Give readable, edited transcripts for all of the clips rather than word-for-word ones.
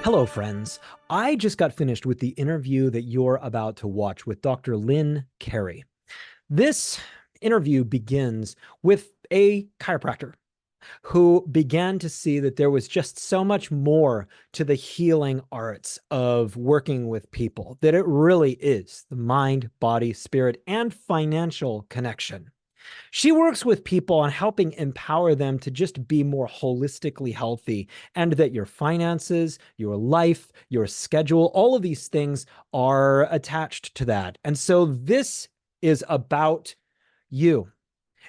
Hello, friends. I just got finished with the interview that you're about to watch with Dr. Lynn Carey. This interview begins with a chiropractor who began to see that there was just so much more to the healing arts of working with people, that it really is the mind, body, spirit, and financial connection. She works with people on helping empower them to just be more holistically healthy, and that your finances, your life, your schedule, all of these things are attached to that. And so this is about you.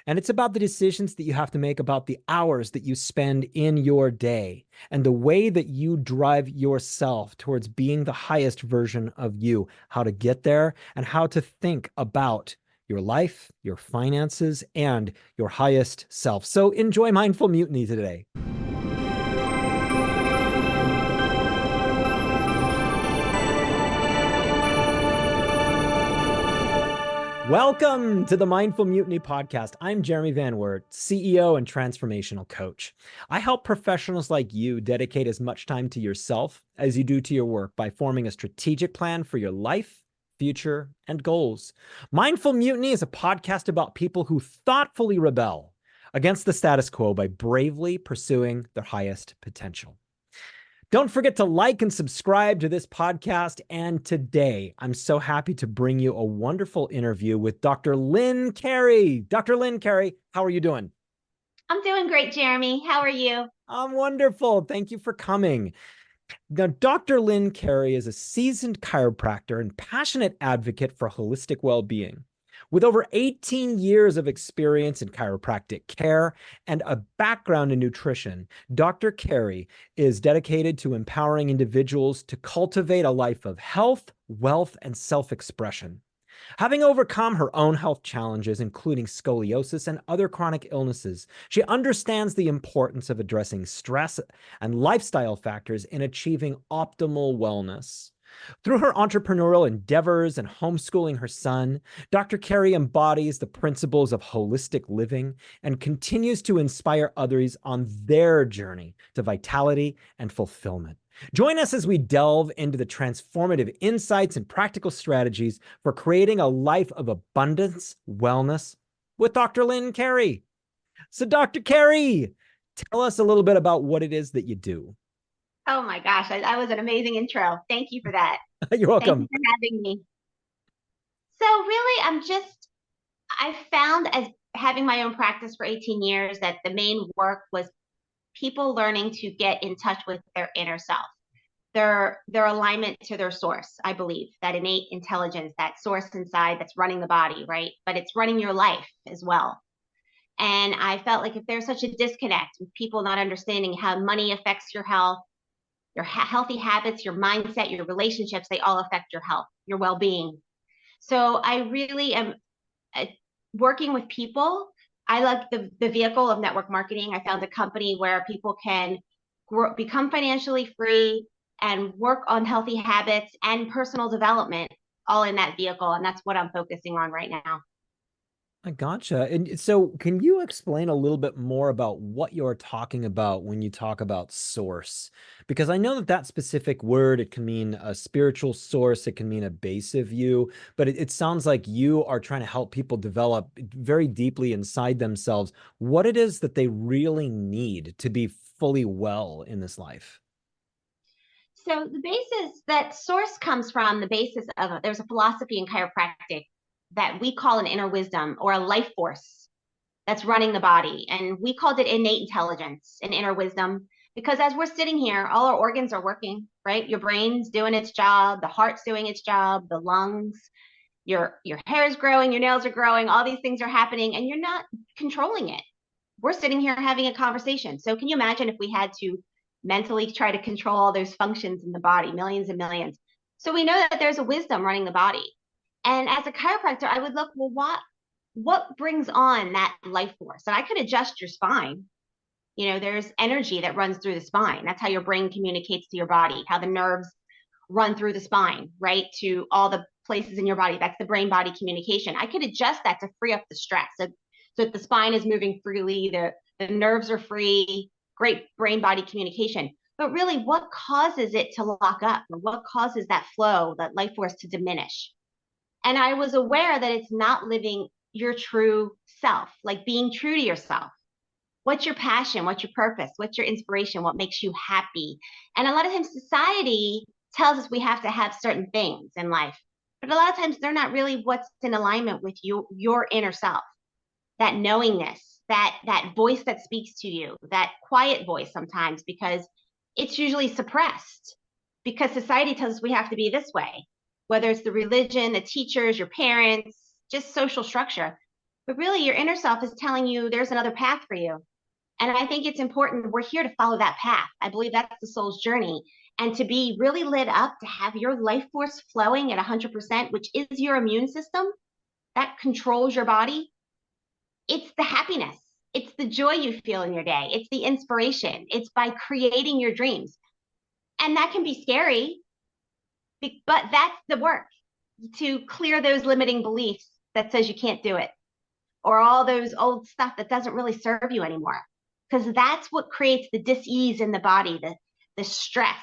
And it's about the decisions that you have to make, about the hours that you spend in your day, and the way that you drive yourself towards being the highest version of you, how to get there, and how to think about your life, your finances, and your highest self. So enjoy Mindful Mutiny today. Welcome to the Mindful Mutiny Podcast. I'm Jeremy Van Wert, CEO and transformational coach. I help professionals like you dedicate as much time to yourself as you do to your work by forming a strategic plan for your life, future, and goals. Mindful Mutiny is a podcast about people who thoughtfully rebel against the status quo by bravely pursuing their highest potential. Don't forget to like and subscribe to this podcast. And today, I'm so happy to bring you a wonderful interview with Dr. Lynn Carey. Dr. Lynn Carey, how are you doing? I'm doing great, Jeremy. How are you? I'm wonderful. Thank you for coming. Now, Dr. Lynn Carey is a seasoned chiropractor and passionate advocate for holistic well-being. With over 18 years of experience in chiropractic care and a background in nutrition, Dr. Carey is dedicated to empowering individuals to cultivate a life of health, wealth, and self-expression. Having overcome her own health challenges, including scoliosis and other chronic illnesses, she understands the importance of addressing stress and lifestyle factors in achieving optimal wellness. Through her entrepreneurial endeavors and homeschooling her son, Dr. Carey embodies the principles of holistic living and continues to inspire others on their journey to vitality and fulfillment. Join us as we delve into the transformative insights and practical strategies for creating a life of abundance, wellness with Dr. Lynn Carey. So, Dr. Carey, tell us a little bit about what it is that you do. Oh my gosh, that was an amazing intro. Thank you for that. You're Thank you welcome. for having me. So really, I found as having my own practice for 18 years that the main work was people learning to get in touch with their inner self, their alignment to their source. I believe that innate intelligence, that source inside that's running the body, right? But it's running your life as well. And I felt like if there's such a disconnect with people not understanding how money affects your health, your healthy habits, your mindset, your relationships, they all affect your health, your well-being. So I really am working with people. I like the vehicle of network marketing. I found a company where people can become financially free and work on healthy habits and personal development all in that vehicle. And that's what I'm focusing on right now. I gotcha. And so, can you explain a little bit more about what you're talking about when you talk about source? Because I know that that specific word, it can mean a spiritual source, it can mean a base of you, but it sounds like you are trying to help people develop very deeply inside themselves what it is that they really need to be fully well in this life. So the basis that source comes from the basis of there's a philosophy in chiropractic that we call an inner wisdom or a life force that's running the body. And we called it innate intelligence and inner wisdom because as we're sitting here, all our organs are working, right? Your brain's doing its job, the heart's doing its job, the lungs, your hair is growing, your nails are growing, all these things are happening and you're not controlling it. We're sitting here having a conversation. So can you imagine if we had to mentally try to control all those functions in the body, millions and millions? So we know that there's a wisdom running the body. And as a chiropractor, I would look, well, what brings on that life force? And I could adjust your spine. You know, there's energy that runs through the spine. That's how your brain communicates to your body, how the nerves run through the spine, right? To all the places in your body. That's the brain body communication. I could adjust that to free up the stress. So if the spine is moving freely, the nerves are free, great brain body communication. But really, what causes it to lock up, or what causes that flow, that life force to diminish? And I was aware that it's not living your true self, like being true to yourself. What's your passion? What's your purpose? What's your inspiration? What makes you happy? And a lot of times society tells us we have to have certain things in life, but a lot of times they're not really what's in alignment with you, your inner self, that knowingness, that voice that speaks to you, that quiet voice sometimes, because it's usually suppressed because society tells us we have to be this way, whether it's the religion, the teachers, your parents, just social structure. But really, your inner self is telling you there's another path for you. And I think it's important. We're here to follow that path. I believe that's the soul's journey. And to be really lit up, to have your life force flowing at 100%, which is your immune system that controls your body, it's the happiness. It's the joy you feel in your day. It's the inspiration. It's by creating your dreams. And that can be scary, but that's the work, to clear those limiting beliefs that says you can't do it, or all those old stuff that doesn't really serve you anymore. Because that's what creates the dis-ease in the body, the stress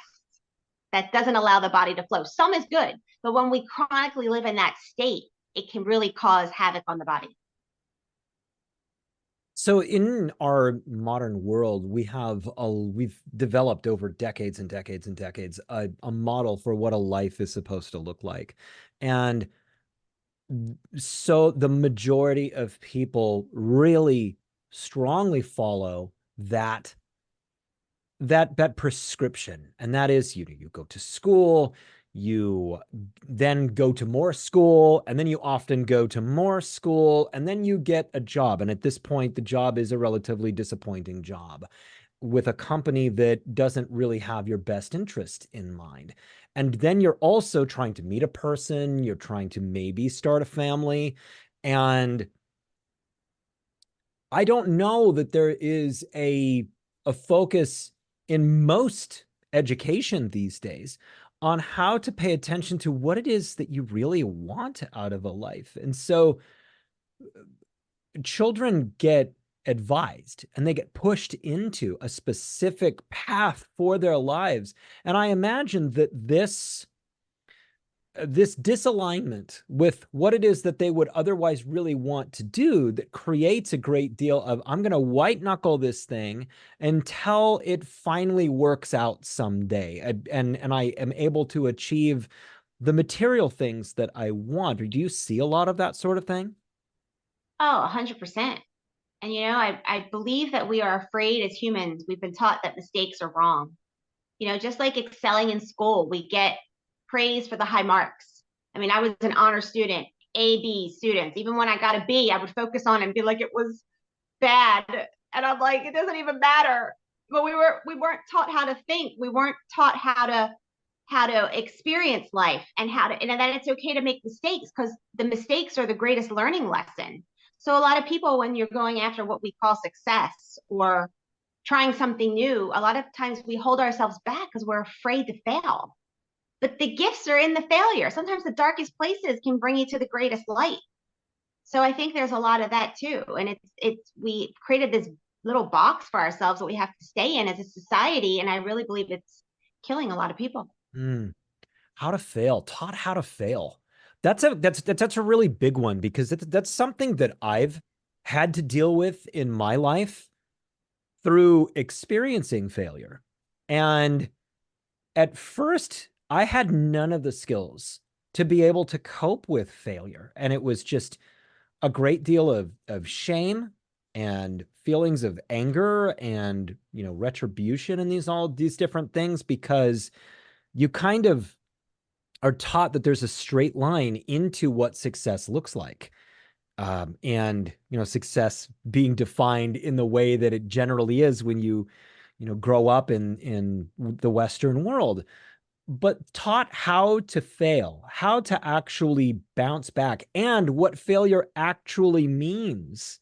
that doesn't allow the body to flow. Some is good, but when we chronically live in that state, it can really cause havoc on the body. So in our modern world, we've developed over decades and decades and decades a model for what a life is supposed to look like. And so the majority of people really strongly follow that prescription. And that is, you go to school, you then go to more school, and then you often go to more school, and then you get a job. And at this point, the job is a relatively disappointing job with a company that doesn't really have your best interest in mind. And then you're also trying to meet a person, you're trying to maybe start a family. And I don't know that there is a focus in most education these days on how to pay attention to what it is that you really want out of a life. And so children get advised and they get pushed into a specific path for their lives. And I imagine that this disalignment with what it is that they would otherwise really want to do, that creates a great deal of, I'm going to white knuckle this thing until it finally works out someday. And I am able to achieve the material things that I want. Or do you see a lot of that sort of thing? Oh, 100%. And I believe that we are afraid as humans. We've been taught that mistakes are wrong. Just like excelling in school, we get praise for the high marks. I mean, I was an honor student, A, B students. Even when I got a B, I would focus on it and be like, it was bad. And I'm like, it doesn't even matter. But we weren't taught how to think. We weren't taught how to experience life, and and that it's okay to make mistakes, because the mistakes are the greatest learning lesson. So a lot of people, when you're going after what we call success or trying something new, a lot of times we hold ourselves back because we're afraid to fail. But the gifts are in the failure. Sometimes the darkest places can bring you to the greatest light. So I think there's a lot of that too. And we created this little box for ourselves that we have to stay in as a society. And I really believe it's killing a lot of people. How to fail, taught how to fail. That's a really big one, because that's something that I've had to deal with in my life through experiencing failure. And at first, I had none of the skills to be able to cope with failure. And it was just a great deal of shame and feelings of anger and, retribution, and all these different things, because you kind of are taught that there's a straight line into what success looks like. And, success being defined in the way that it generally is when you grow up in the Western world, but taught how to fail, how to actually bounce back, and what failure actually means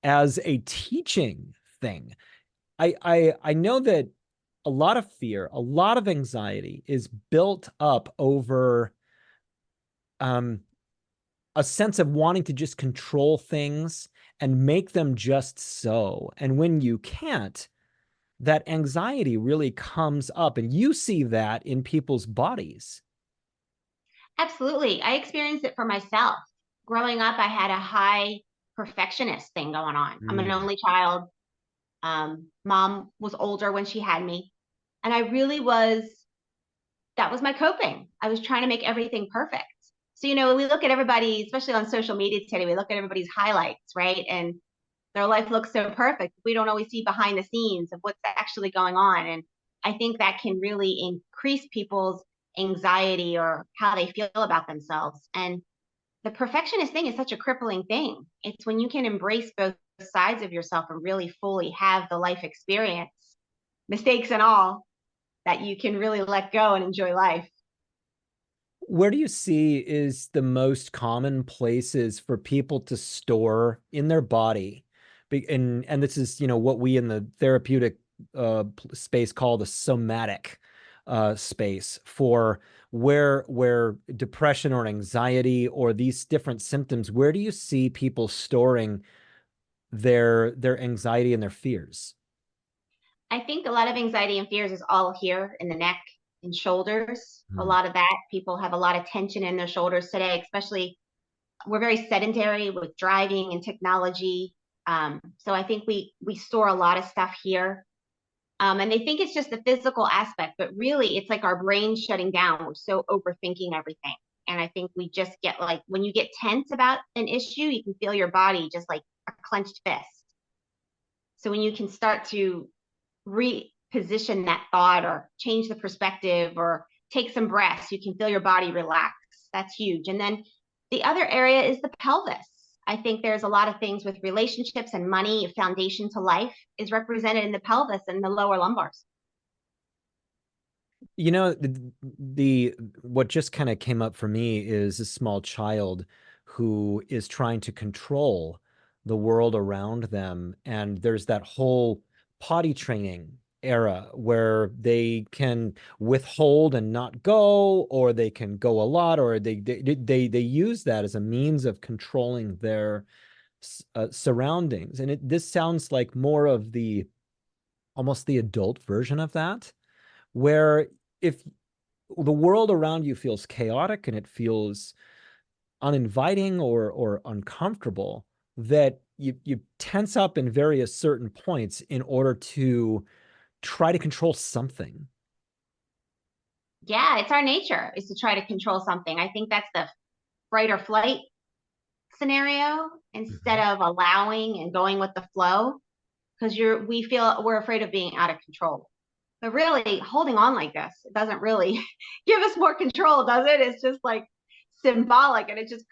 as a teaching thing. I know that a lot of fear, a lot of anxiety is built up over a sense of wanting to just control things and make them just so. And when you can't, that anxiety really comes up, and you see that in people's bodies. Absolutely. I experienced it for myself. Growing up, I had a high perfectionist thing going on. I'm an Mm. only child. Mom was older when she had me. And I really was, that was my coping. I was trying to make everything perfect. So, we look at everybody, especially on social media today, we look at everybody's highlights, right? And their life looks so perfect. We don't always see behind the scenes of what's actually going on. And I think that can really increase people's anxiety or how they feel about themselves. And the perfectionist thing is such a crippling thing. It's when you can embrace both sides of yourself and really fully have the life experience, mistakes and all, that you can really let go and enjoy life. Where do you see is the most common places for people to store in their body? And this is, what we in the therapeutic space call the somatic space, for where depression or anxiety or these different symptoms, where do you see people storing their anxiety and their fears? I think a lot of anxiety and fears is all here in the neck and shoulders. A Hmm. lot of that, people have a lot of tension in their shoulders today, especially we're very sedentary with driving and technology. So I think we store a lot of stuff here. And they think it's just the physical aspect, but really it's like our brain shutting down. We're so overthinking everything. And I think we just get like, when you get tense about an issue, you can feel your body just like a clenched fist. So when you can start to reposition that thought or change the perspective or take some breaths, you can feel your body relax. That's huge. And then the other area is the pelvis. I think there's a lot of things with relationships and money, a foundation to life is represented in the pelvis and the lower lumbars. The what just kind of came up for me is a small child who is trying to control the world around them. And there's that whole potty training era where they can withhold and not go, or they can go a lot, or they use that as a means of controlling their surroundings. And this sounds like more of the almost the adult version of that, where if the world around you feels chaotic and it feels uninviting or uncomfortable, that you tense up in various certain points in order to try to control something. Yeah, it's our nature is to try to control something. I think that's the fight or flight scenario instead Mhm. of allowing and going with the flow because we feel we're afraid of being out of control. But really, holding on like this, it doesn't really give us more control, does it? It's just like symbolic and it just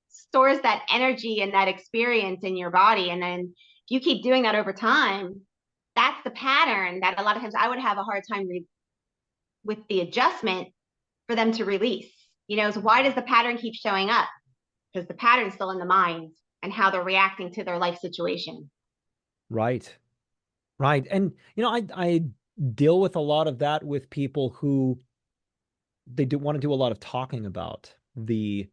stores that energy and that experience in your body. And then if you keep doing that over time, that's the pattern that a lot of times I would have a hard time with the adjustment for them to release. So why does the pattern keep showing up? Because the pattern's still in the mind and how they're reacting to their life situation. Right. Right. And I deal with a lot of that with people who they do want to do a lot of talking about the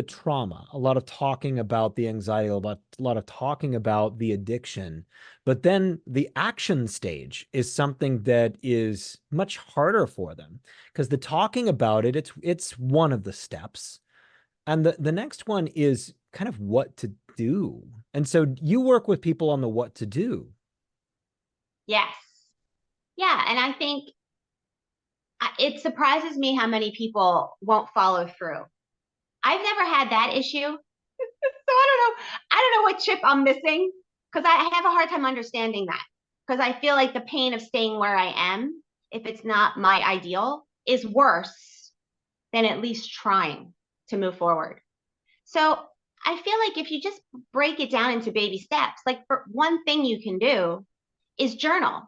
trauma, a lot of talking about the anxiety, a lot of talking about the addiction. But then the action stage is something that is much harder for them, because the talking about it, it's one of the steps. And the next one is kind of what to do. And so you work with people on the what to do. Yes. Yeah. And I think it surprises me how many people won't follow through. I've never had that issue. So I don't know what chip I'm missing because I have a hard time understanding that. Because I feel like the pain of staying where I am, if it's not my ideal, is worse than at least trying to move forward. So I feel like if you just break it down into baby steps, like for one thing you can do is journal,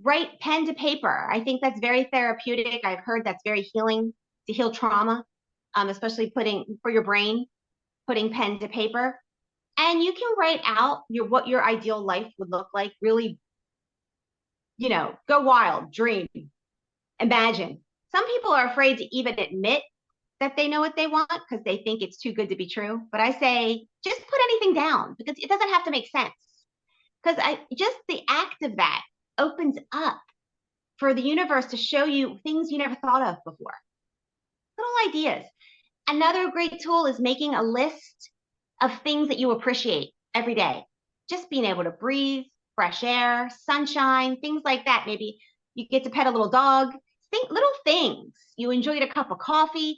write pen to paper. I think that's very therapeutic. I've heard that's very healing to heal trauma, especially putting for your brain, putting pen to paper. And you can write out what your ideal life would look like. Really, go wild, dream, imagine. Some people are afraid to even admit that they know what they want because they think it's too good to be true. But I say, just put anything down because it doesn't have to make sense. Because just the act of that opens up for the universe to show you things you never thought of before. Little ideas. Another great tool is making a list of things that you appreciate every day. Just being able to breathe, fresh air, sunshine, things like that. Maybe you get to pet a little dog. Think little things. You enjoyed a cup of coffee.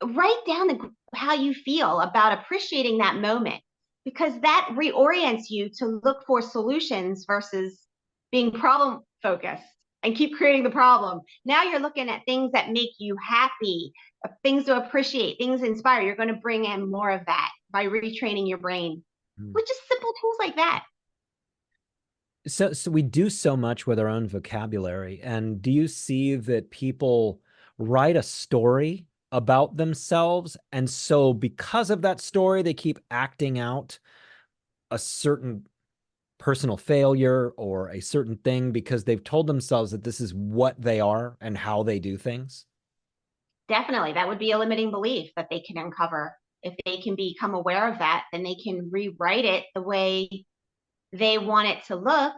Write down how you feel about appreciating that moment, because that reorients you to look for solutions versus being problem focused and keep creating the problem. Now you're looking at things that make you happy, things to appreciate, things to inspire. You're going to bring in more of that by retraining your brain with just simple tools like that. So we do so much with our own vocabulary. And do you see that people write a story about themselves, and so because of that story, they keep acting out a certain personal failure or a certain thing because they've told themselves that this is what they are and how they do things? Definitely. That would be a limiting belief that they can uncover. If they can become aware of that, then they can rewrite it the way they want it to look.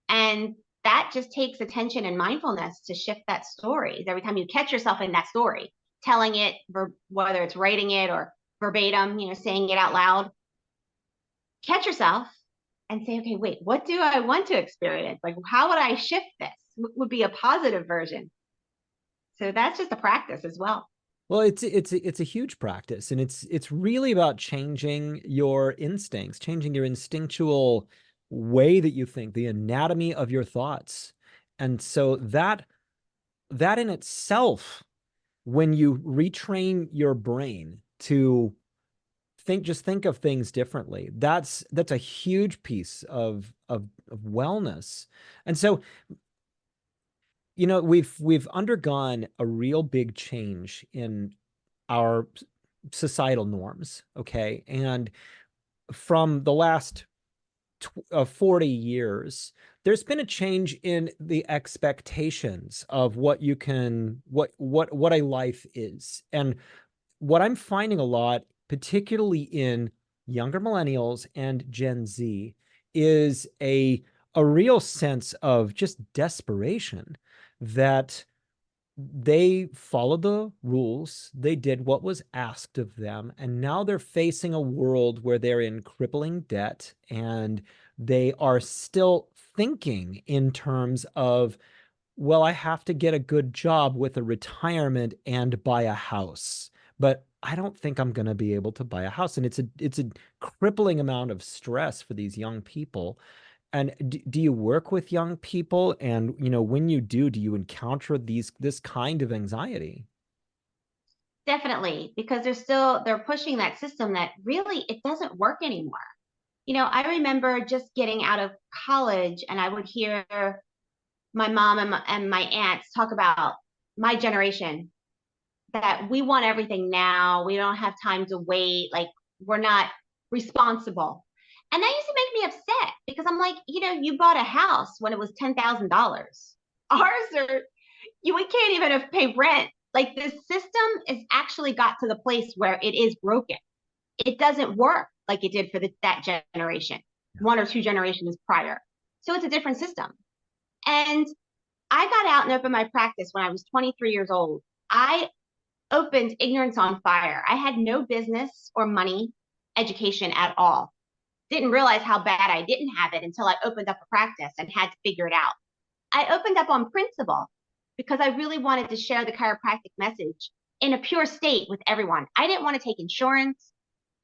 And that just takes attention and mindfulness to shift that story. Every time you catch yourself in that story, telling it, whether it's writing it or verbatim, saying it out loud, catch yourself and say, okay, wait, what do I want to experience? Like, how would I shift this? What would be a positive version? So that's just a practice as well. Well, it's a huge practice, and it's really about changing your instincts, changing your instinctual way that you think, the anatomy of your thoughts. And so that in itself, when you retrain your brain to think of things differently, that's a huge piece of wellness. And so, we've undergone a real big change in our societal norms, okay? And from the last 40 years, there's been a change in the expectations of what a life is. And what I'm finding a lot, particularly in younger millennials and Gen Z, is a real sense of just desperation that they followed the rules, they did what was asked of them, and now they're facing a world where they're in crippling debt, and they are still thinking in terms of, well, I have to get a good job with a retirement and buy a house, but I don't think I'm going to be able to buy a house. And it's a crippling amount of stress for these young people. And do you work with young people? And, when you do you encounter this kind of anxiety? Definitely, because they're pushing that system that really it doesn't work anymore. I remember just getting out of college and I would hear my mom and my aunts talk about my generation, that we want everything now. We don't have time to wait. Like, we're not responsible. And that used to make me upset because I'm like, you bought a house when it was $10,000. Ours we can't even pay rent. Like, the system is actually got to the place where it is broken. It doesn't work like it did for that generation, one or two generations prior. So it's a different system. And I got out and opened my practice when I was 23 years old. I opened Ignorance on Fire. I had no business or money education at all. Didn't realize how bad I didn't have it until I opened up a practice and had to figure it out. I opened up on principle because I really wanted to share the chiropractic message in a pure state with everyone. I didn't want to take insurance.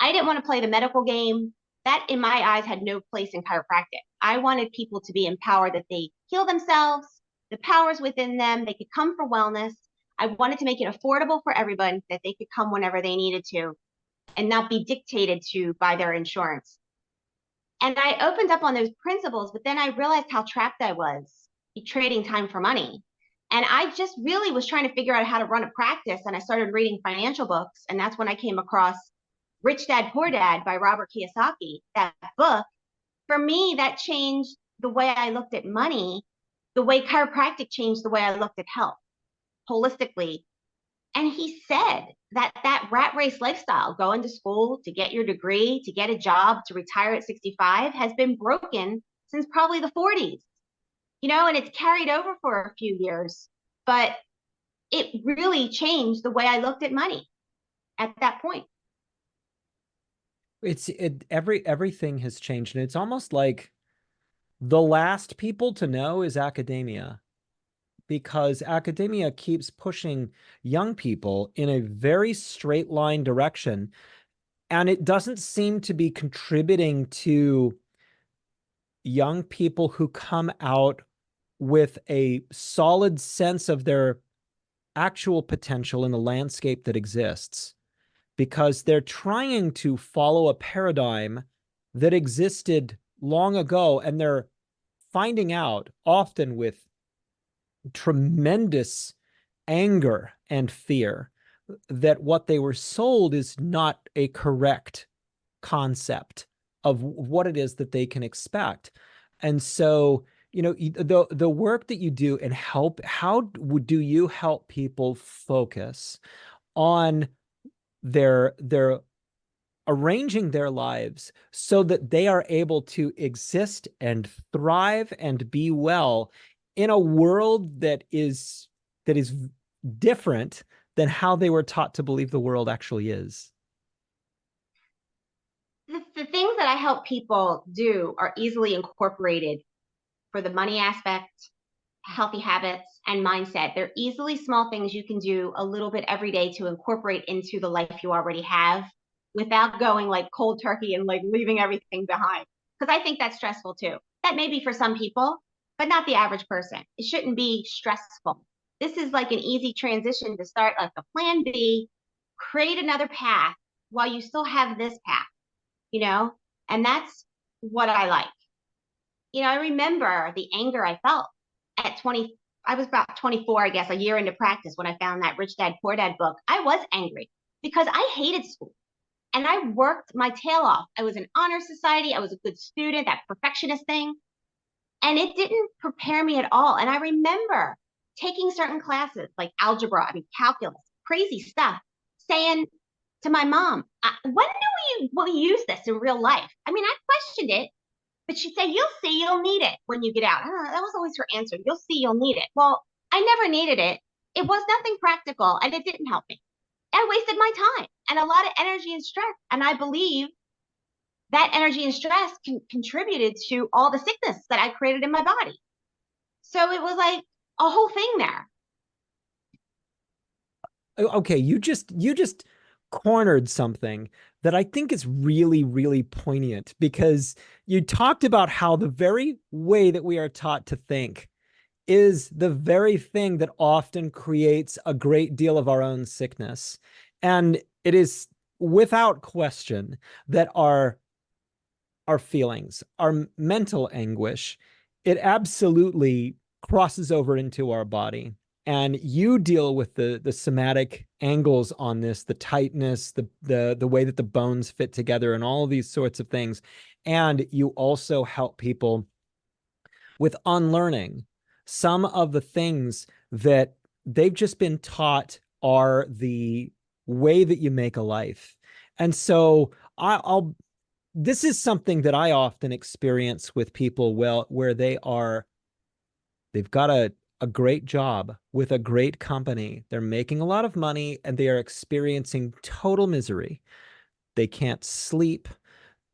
I didn't want to play the medical game. That, in my eyes, had no place in chiropractic. I wanted people to be empowered, that they heal themselves, the powers within them, they could come for wellness. I wanted to make it affordable for everyone, that they could come whenever they needed to and not be dictated to by their insurance. And I opened up on those principles, but then I realized how trapped I was trading time for money. And I just really was trying to figure out how to run a practice. And I started reading financial books. And that's when I came across Rich Dad, Poor Dad by Robert Kiyosaki. That book, for me, that changed the way I looked at money, the way chiropractic changed the way I looked at health holistically. And he said that that rat race lifestyle, going to school to get your degree, to get a job, to retire at 65, has been broken since probably the 40s, and it's carried over for a few years. But it really changed the way I looked at money at that point. Everything has changed, and it's almost like the last people to know is academia, because academia keeps pushing young people in a very straight line direction, and it doesn't seem to be contributing to young people who come out with a solid sense of their actual potential in the landscape that exists, because they're trying to follow a paradigm that existed long ago, and they're finding out, often with tremendous anger and fear, that what they were sold is not a correct concept of what it is that they can expect. And so, the work that you do and how do you help people focus on their arranging their lives so that they are able to exist and thrive and be well in a world that is different than how they were taught to believe the world actually is? The things that I help people do are easily incorporated for the money aspect, healthy habits, and mindset. They're easily small things you can do a little bit every day to incorporate into the life you already have without going like cold turkey and like leaving everything behind. Because I think that's stressful too. That may be for some people, but not the average person. It shouldn't be stressful. This is like an easy transition to start like a plan B, create another path while you still have this path, you know? And that's what I like. I remember the anger I felt at 20. I was about 24, I guess, a year into practice when I found that Rich Dad Poor Dad book. I was angry because I hated school and I worked my tail off. I was in honor society. I was a good student, that perfectionist thing. And it didn't prepare me at all. And I remember taking certain classes like algebra, calculus, crazy stuff, saying to my mom, when do we use this in real life? I questioned it, but she'd say, you'll see, you'll need it when you get out. That was always her answer. You'll see, you'll need it. Well, I never needed it. It was nothing practical and it didn't help me. I wasted my time and a lot of energy and stress. And I believe that energy and stress contributed to all the sickness that I created in my body. So it was like a whole thing there. Okay, you just cornered something that I think is really, really poignant, because you talked about how the very way that we are taught to think is the very thing that often creates a great deal of our own sickness. And it is without question that our feelings, our mental anguish, it absolutely crosses over into our body. And you deal with the somatic angles on this, the tightness, the way that the bones fit together, and all of these sorts of things. And you also help people with unlearning some of the things that they've just been taught are the way that you make a life. And so I'll this is something that I often experience with people, where they've got a great job with a great company. They're making a lot of money and they are experiencing total misery. They can't sleep.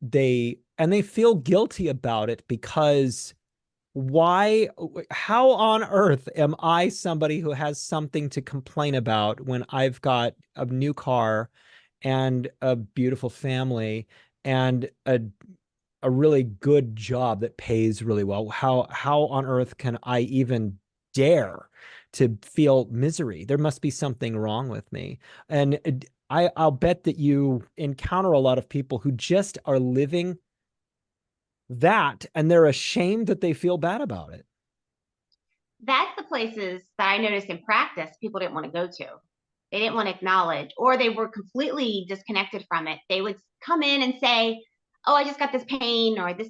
They feel guilty about it, because how on earth am I somebody who has something to complain about when I've got a new car and a beautiful family and a really good job that pays really well? How on earth can I even dare to feel misery? There must be something wrong with me. And I'll bet that you encounter a lot of people who just are living that, and they're ashamed that they feel bad about it. That's the places that I noticed in practice people didn't want to go to. They didn't want to acknowledge, or they were completely disconnected from it. They would come in and say, oh, I just got this pain, or this,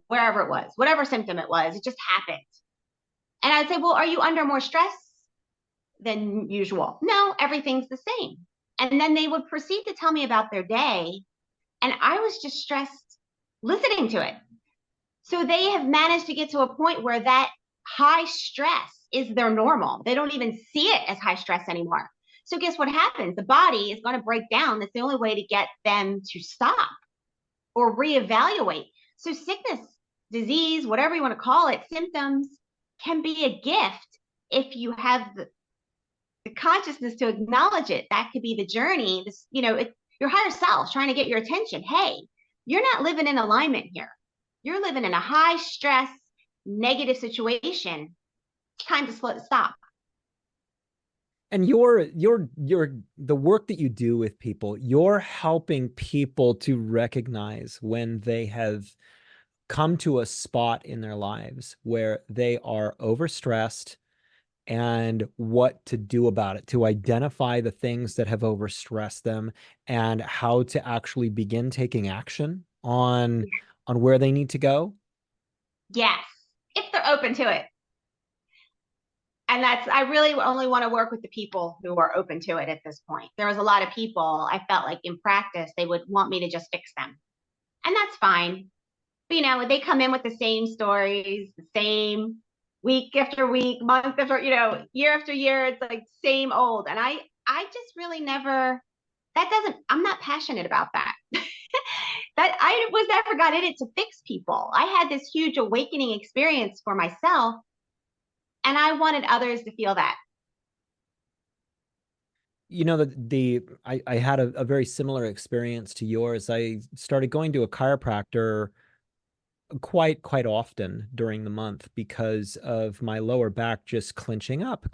wherever it was, whatever symptom it was, it just happened. And I'd say, well, are you under more stress than usual. No, everything's the same. And then they would proceed to tell me about their day. And I was just stressed listening to it. So they have managed to get to a point where that high stress is their normal. They don't even see it as high stress anymore. So guess what happens? The body is going to break down. That's the only way to get them to stop or reevaluate. So sickness, disease, whatever you want to call it, symptoms can be a gift if you have the consciousness to acknowledge it. That could be the journey. This, your higher self trying to get your attention. Hey, you're not living in alignment here. You're living in a high stress, negative situation. It's time to stop. And the work that you do with people, you're helping people to recognize when they have come to a spot in their lives where they are overstressed and what to do about it, to identify the things that have overstressed them and how to actually begin taking action on where they need to go. Yes, if they're open to it. And I really only want to work with the people who are open to it at this point. There was a lot of people I felt like in practice, they would want me to just fix them. And that's fine. But, they come in with the same stories, the same week after week, month after, year after year. It's like same old. And I just really never, I'm not passionate about that. That I was never got in it to fix people. I had this huge awakening experience for myself. And I wanted others to feel that. I had a very similar experience to yours. I started going to a chiropractor quite often during the month because of my lower back just clenching up.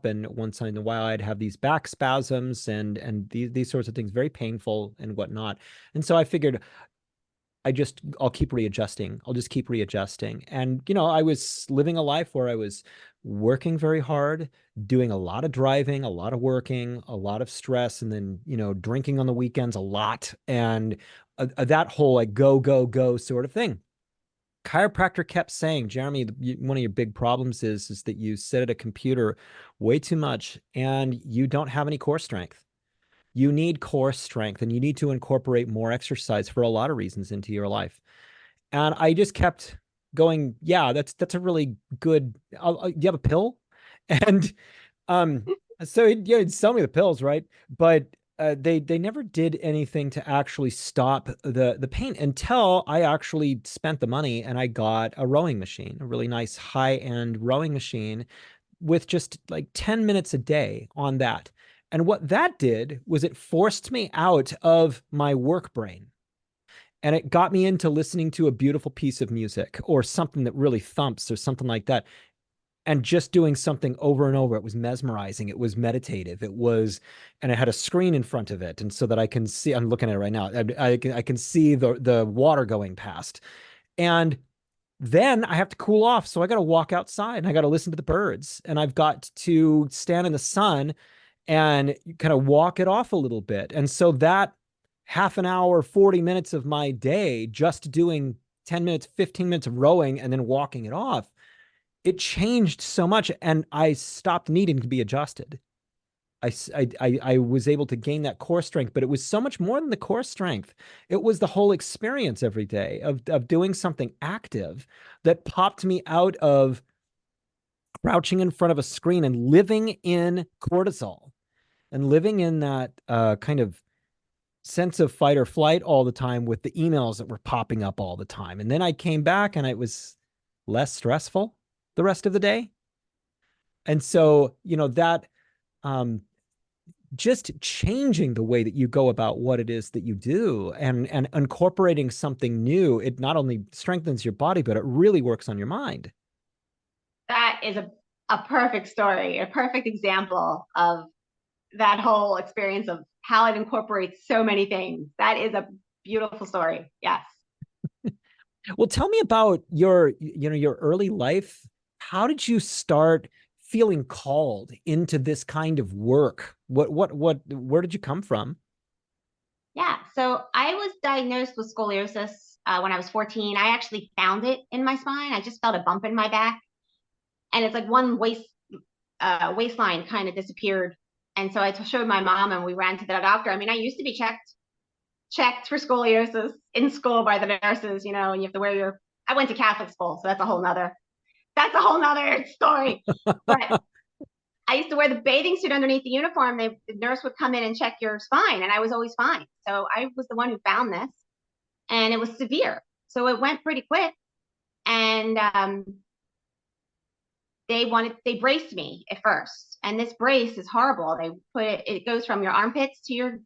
And once in a while I'd have these back spasms and these sorts of things, very painful and whatnot. And so I figured I'll keep readjusting. I'll just keep readjusting. And, I was living a life where I was working very hard, doing a lot of driving, a lot of working, a lot of stress, and then, drinking on the weekends a lot. And that whole like go sort of thing. Chiropractor kept saying, Jeremy, one of your big problems is that you sit at a computer way too much and you don't have any core strength. You need core strength and you need to incorporate more exercise for a lot of reasons into your life. And I just kept going, yeah, that's a really good, do you have a pill? And so he'd sell me the pills, right? But they never did anything to actually stop the pain until I actually spent the money and I got a rowing machine, a really nice high-end rowing machine with just like 10 minutes a day on that. And what that did was it forced me out of my work brain. And it got me into listening to a beautiful piece of music or something that really thumps or something like that. And just doing something over and over. It was mesmerizing. It was meditative. And it had a screen in front of it. And so that I can see, I'm looking at it right now. I can see the water going past. And then I have to cool off. So I got to walk outside and I got to listen to the birds. And I've got to stand in the sun and kind of walk it off a little bit. And so that half an hour, 40 minutes of my day, just doing 10 minutes, 15 minutes of rowing and then walking it off, it changed so much. And I stopped needing to be adjusted. I was able to gain that core strength, but it was so much more than the core strength. It was the whole experience every day of doing something active that popped me out of crouching in front of a screen and living in cortisol and living in that kind of sense of fight or flight all the time with the emails that were popping up all the time. And then I came back and it was less stressful the rest of the day. And so, that just changing the way that you go about what it is that you do and incorporating something new, it not only strengthens your body, but it really works on your mind. That is a perfect story, a perfect example of that whole experience of how it incorporates so many things. That is a beautiful story. Yes. Well, tell me about your early life. How did you start feeling called into this kind of work? Where did you come from? Yeah. So I was diagnosed with scoliosis when I was 14. I actually found it in my spine. I just felt a bump in my back. And it's like one waist waistline kind of disappeared. And so I showed my mom and we ran to the doctor. I mean, I used to be checked for scoliosis in school by the nurses, you know, and you have to wear I went to Catholic school, so that's a whole nother story. But I used to wear the bathing suit underneath the uniform. The nurse would come in and check your spine, and I was always fine. So I was the one who found this, and it was severe. So it went pretty quick, and they braced me at first, and this brace is horrible. They it goes from your armpits to your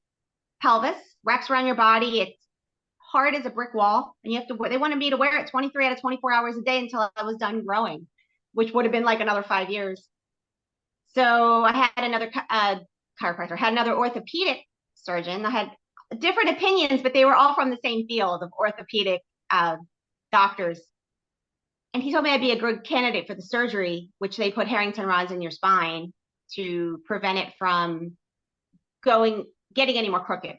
pelvis, wraps around your body. It's hard as a brick wall, and they wanted me to wear it 23 out of 24 hours a day until I was done growing, which would have been like another 5 years. So I had another chiropractor, had another orthopedic surgeon. I had different opinions, but they were all from the same field of orthopedic doctors. And he told me I'd be a good candidate for the surgery, which they put Harrington rods in your spine to prevent it from getting any more crooked,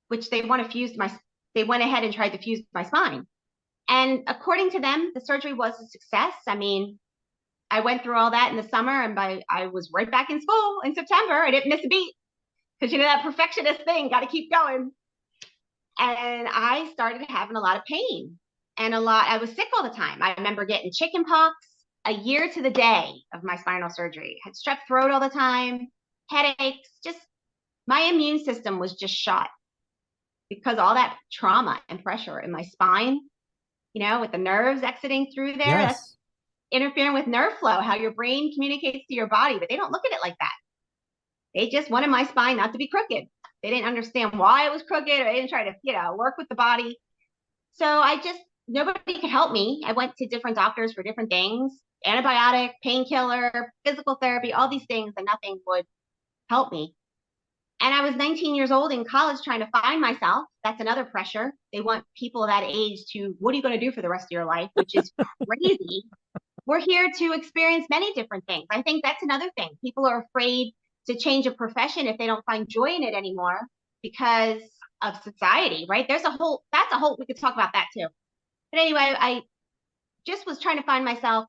which they went ahead and tried to fuse my spine. And according to them, the surgery was a success. I mean, I went through all that in the summer, and I was right back in school in September. I didn't miss a beat because, you know, that perfectionist thing, got to keep going. And I started having a lot of pain I was sick all the time. I remember getting chicken pox a year to the day of my spinal surgery. I had strep throat all the time, headaches, just my immune system was just shot because all that trauma and pressure in my spine, you know, with the nerves exiting through there, that's interfering with nerve flow, how your brain communicates to your body, but they don't look at it like that. They just wanted my spine not to be crooked. They didn't understand why it was crooked, or they didn't try to, you know, work with the body. So nobody could help me. I went to different doctors for different things, antibiotic, painkiller, physical therapy, all these things, and nothing would help me. And I was 19 years old in college trying to find myself. That's another pressure. They want people that age what are you going to do for the rest of your life, which is crazy. We're here to experience many different things. I think that's another thing. People are afraid to change a profession if they don't find joy in it anymore because of society, right? We could talk about that too. But anyway, I just was trying to find myself.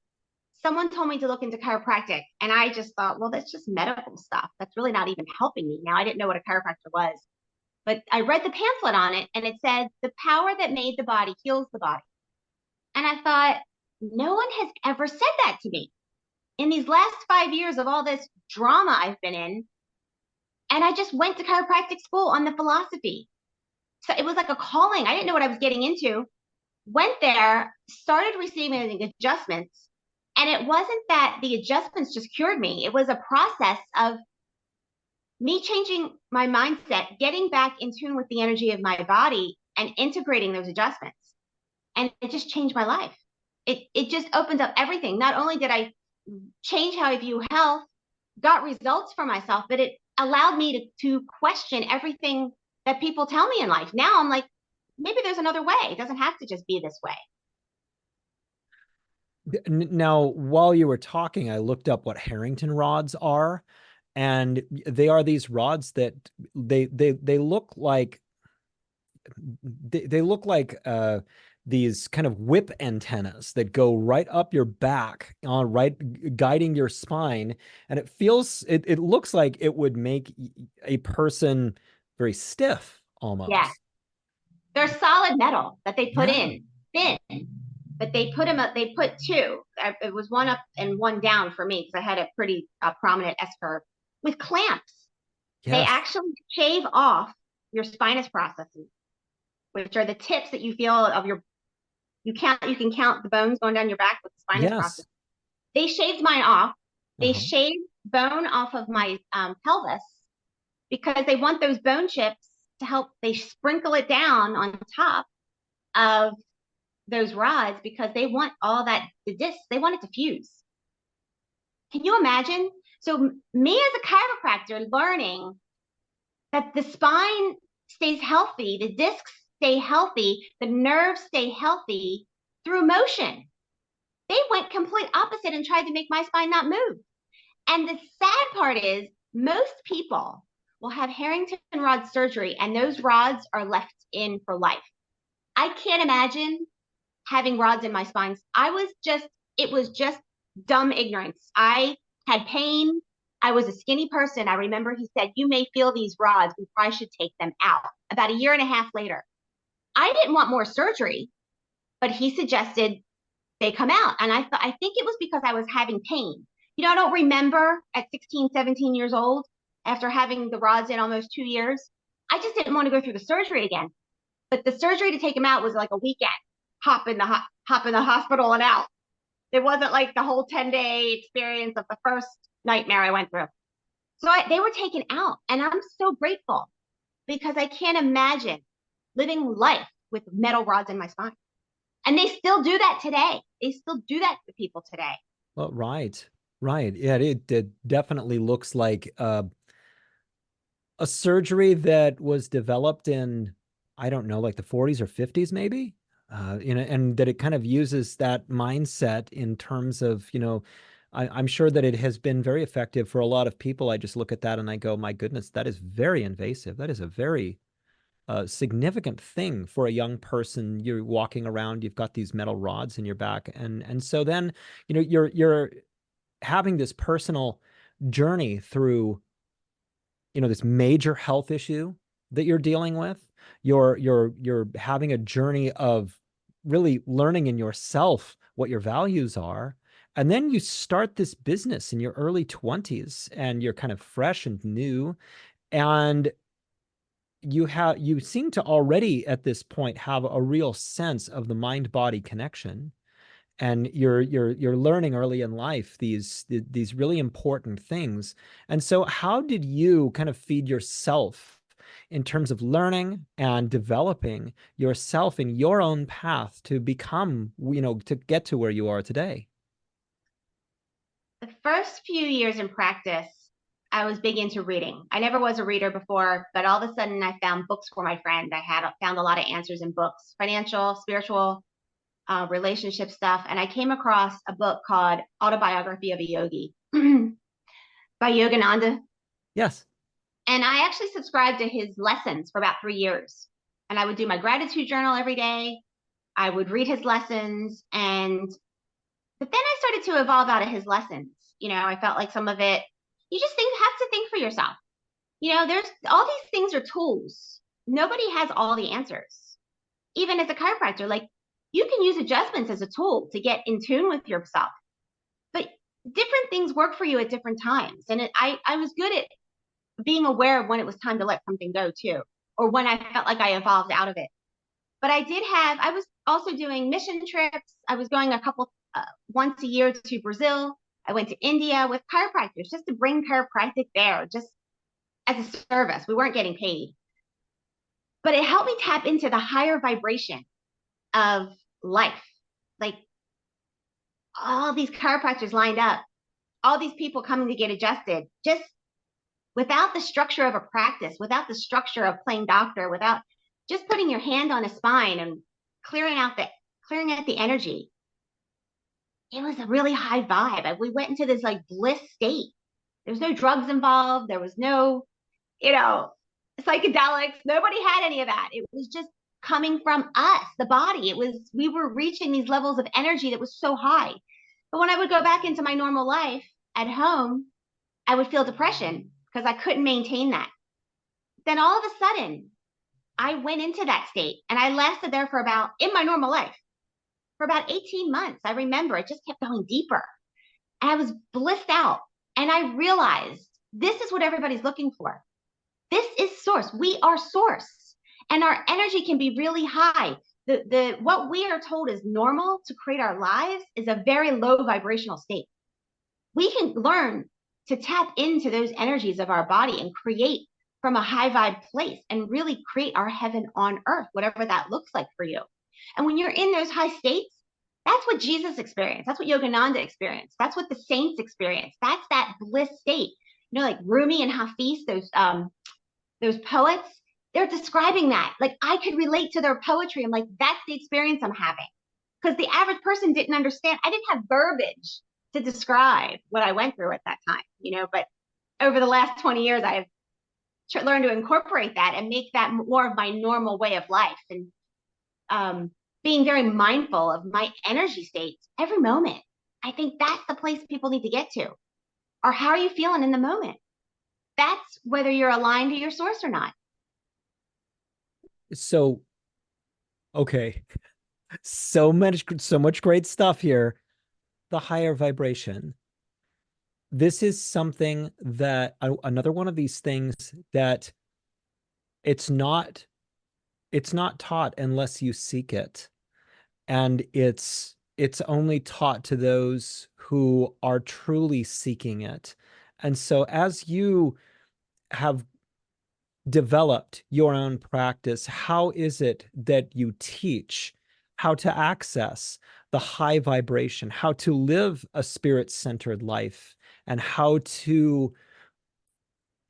Someone told me to look into chiropractic, and I just thought, well, that's just medical stuff. That's really not even helping me. Now, I didn't know what a chiropractor was, but I read the pamphlet on it, and it said, the power that made the body heals the body. And I thought, no one has ever said that to me in these last 5 years of all this drama I've been in. And I just went to chiropractic school on the philosophy. So it was like a calling. I didn't know what I was getting into. Went there, started receiving adjustments. And it wasn't that the adjustments just cured me. It was a process of me changing my mindset, getting back in tune with the energy of my body and integrating those adjustments. And it just changed my life. It just opened up everything. Not only did I change how I view health, got results for myself, but it allowed me to question everything that people tell me in life. Now I'm like, maybe there's another way. It doesn't have to just be this way. Now, while you were talking, I looked up what Harrington rods are, and they are these rods that they look like these kind of whip antennas that go right up your back, right, guiding your spine. And it looks like it would make a person very stiff almost. Yeah. They're solid metal that they put in, thin, but they put two. It was one up and one down for me because I had a pretty prominent S-curve with clamps. Yes. They actually shave off your spinous processes, which are the tips that you feel of your, you can count the bones going down your back with the spinous process. They shaved mine off. They shaved bone off of my pelvis because they want those bone chips to help. They sprinkle it down on top of those rods because they want all that, the discs, they want it to fuse. Can you imagine? So me as a chiropractor learning that the spine stays healthy, the discs stay healthy, the nerves stay healthy through motion. They went complete opposite and tried to make my spine not move. And the sad part is most people will have Harrington rod surgery and those rods are left in for life. I can't imagine having rods in my spine. It was just dumb ignorance. I had pain. I was a skinny person. I remember he said, you may feel these rods. We probably should take them out. About a year and a half later, I didn't want more surgery, but he suggested they come out. And I think it was because I was having pain. I don't remember at 16, 17 years old, after having the rods in almost 2 years, I just didn't want to go through the surgery again. But the surgery to take them out was like a weekend, hop in the hospital and out. It wasn't like the whole 10-day experience of the first nightmare I went through. So they were taken out, and I'm so grateful, because I can't imagine living life with metal rods in my spine. And they still do that today. They still do that to people today. Well, right. Yeah, it definitely looks like a surgery that was developed in, I don't know, like the 40s or 50s, maybe. And that it kind of uses that mindset in terms of, I'm sure that it has been very effective for a lot of people. I just look at that and I go, my goodness, that is very invasive. That is a very significant thing for a young person. You're walking around, you've got these metal rods in your back. And so then, you're having this personal journey through, this major health issue that you're dealing with. You're having a journey of really learning in yourself what your values are. And then you start this business in your early 20s, and you're kind of fresh and new. And you seem to already at this point have a real sense of the mind-body connection. And you're learning early in life these really important things. And so how did you kind of feed yourself in terms of learning and developing yourself in your own path to become, to get to where you are today? The first few years in practice, I was big into reading. I never was a reader before, but all of a sudden I found books for my friend. I found a lot of answers in books, financial, spiritual, relationship stuff. And I came across a book called Autobiography of a Yogi by Yogananda. Yes. And I actually subscribed to his lessons for about 3 years. And I would do my gratitude journal every day. I would read his lessons. But then I started to evolve out of his lessons. I felt like some of it, you just have to think for yourself. There's all these things are tools. Nobody has all the answers. Even as a chiropractor, like, you can use adjustments as a tool to get in tune with yourself. But different things work for you at different times. And I was good at being aware of when it was time to let something go too, or when I felt like I evolved out of it. But I was also doing mission trips. I was going once a year to Brazil. I went to India with chiropractors just to bring chiropractic there, just as a service. We weren't getting paid. But it helped me tap into the higher vibration of life. Like, all these chiropractors lined up, all these people coming to get adjusted, just without the structure of a practice, without the structure of playing doctor, without just putting your hand on a spine and clearing out the energy. It was a really high vibe. We went into this like bliss state. There was no drugs involved. There was no, psychedelics. Nobody had any of that. It was just coming from us, the body. We were reaching these levels of energy that was so high. But when I would go back into my normal life at home, I would feel depression because I couldn't maintain that. Then all of a sudden, I went into that state, and I lasted there in my normal life, for about 18 months. I remember it just kept going deeper. And I was blissed out. And I realized this is what everybody's looking for. This is source. We are source. And our energy can be really high. What we are told is normal to create our lives is a very low vibrational state. We can learn to tap into those energies of our body and create from a high vibe place and really create our heaven on earth, whatever that looks like for you. And when you're in those high states, that's what Jesus experienced. That's what Yogananda experienced. That's what the saints experienced. That's that bliss state. Like Rumi and Hafiz, those poets, they're describing that. Like, I could relate to their poetry. I'm like, that's the experience I'm having. Because the average person didn't understand. I didn't have verbiage to describe what I went through at that time, but over the last 20 years, I have learned to incorporate that and make that more of my normal way of life. And being very mindful of my energy states every moment. I think that's the place people need to get to. or how are you feeling in the moment? That's whether you're aligned to your source or not. So, okay, so much great stuff here. The higher vibration. This is something that another one of these things that it's not taught unless you seek it. And it's only taught to those who are truly seeking it. And so as you have developed your own practice, how is it that you teach how to access the high vibration, how to live a spirit-centered life, and how to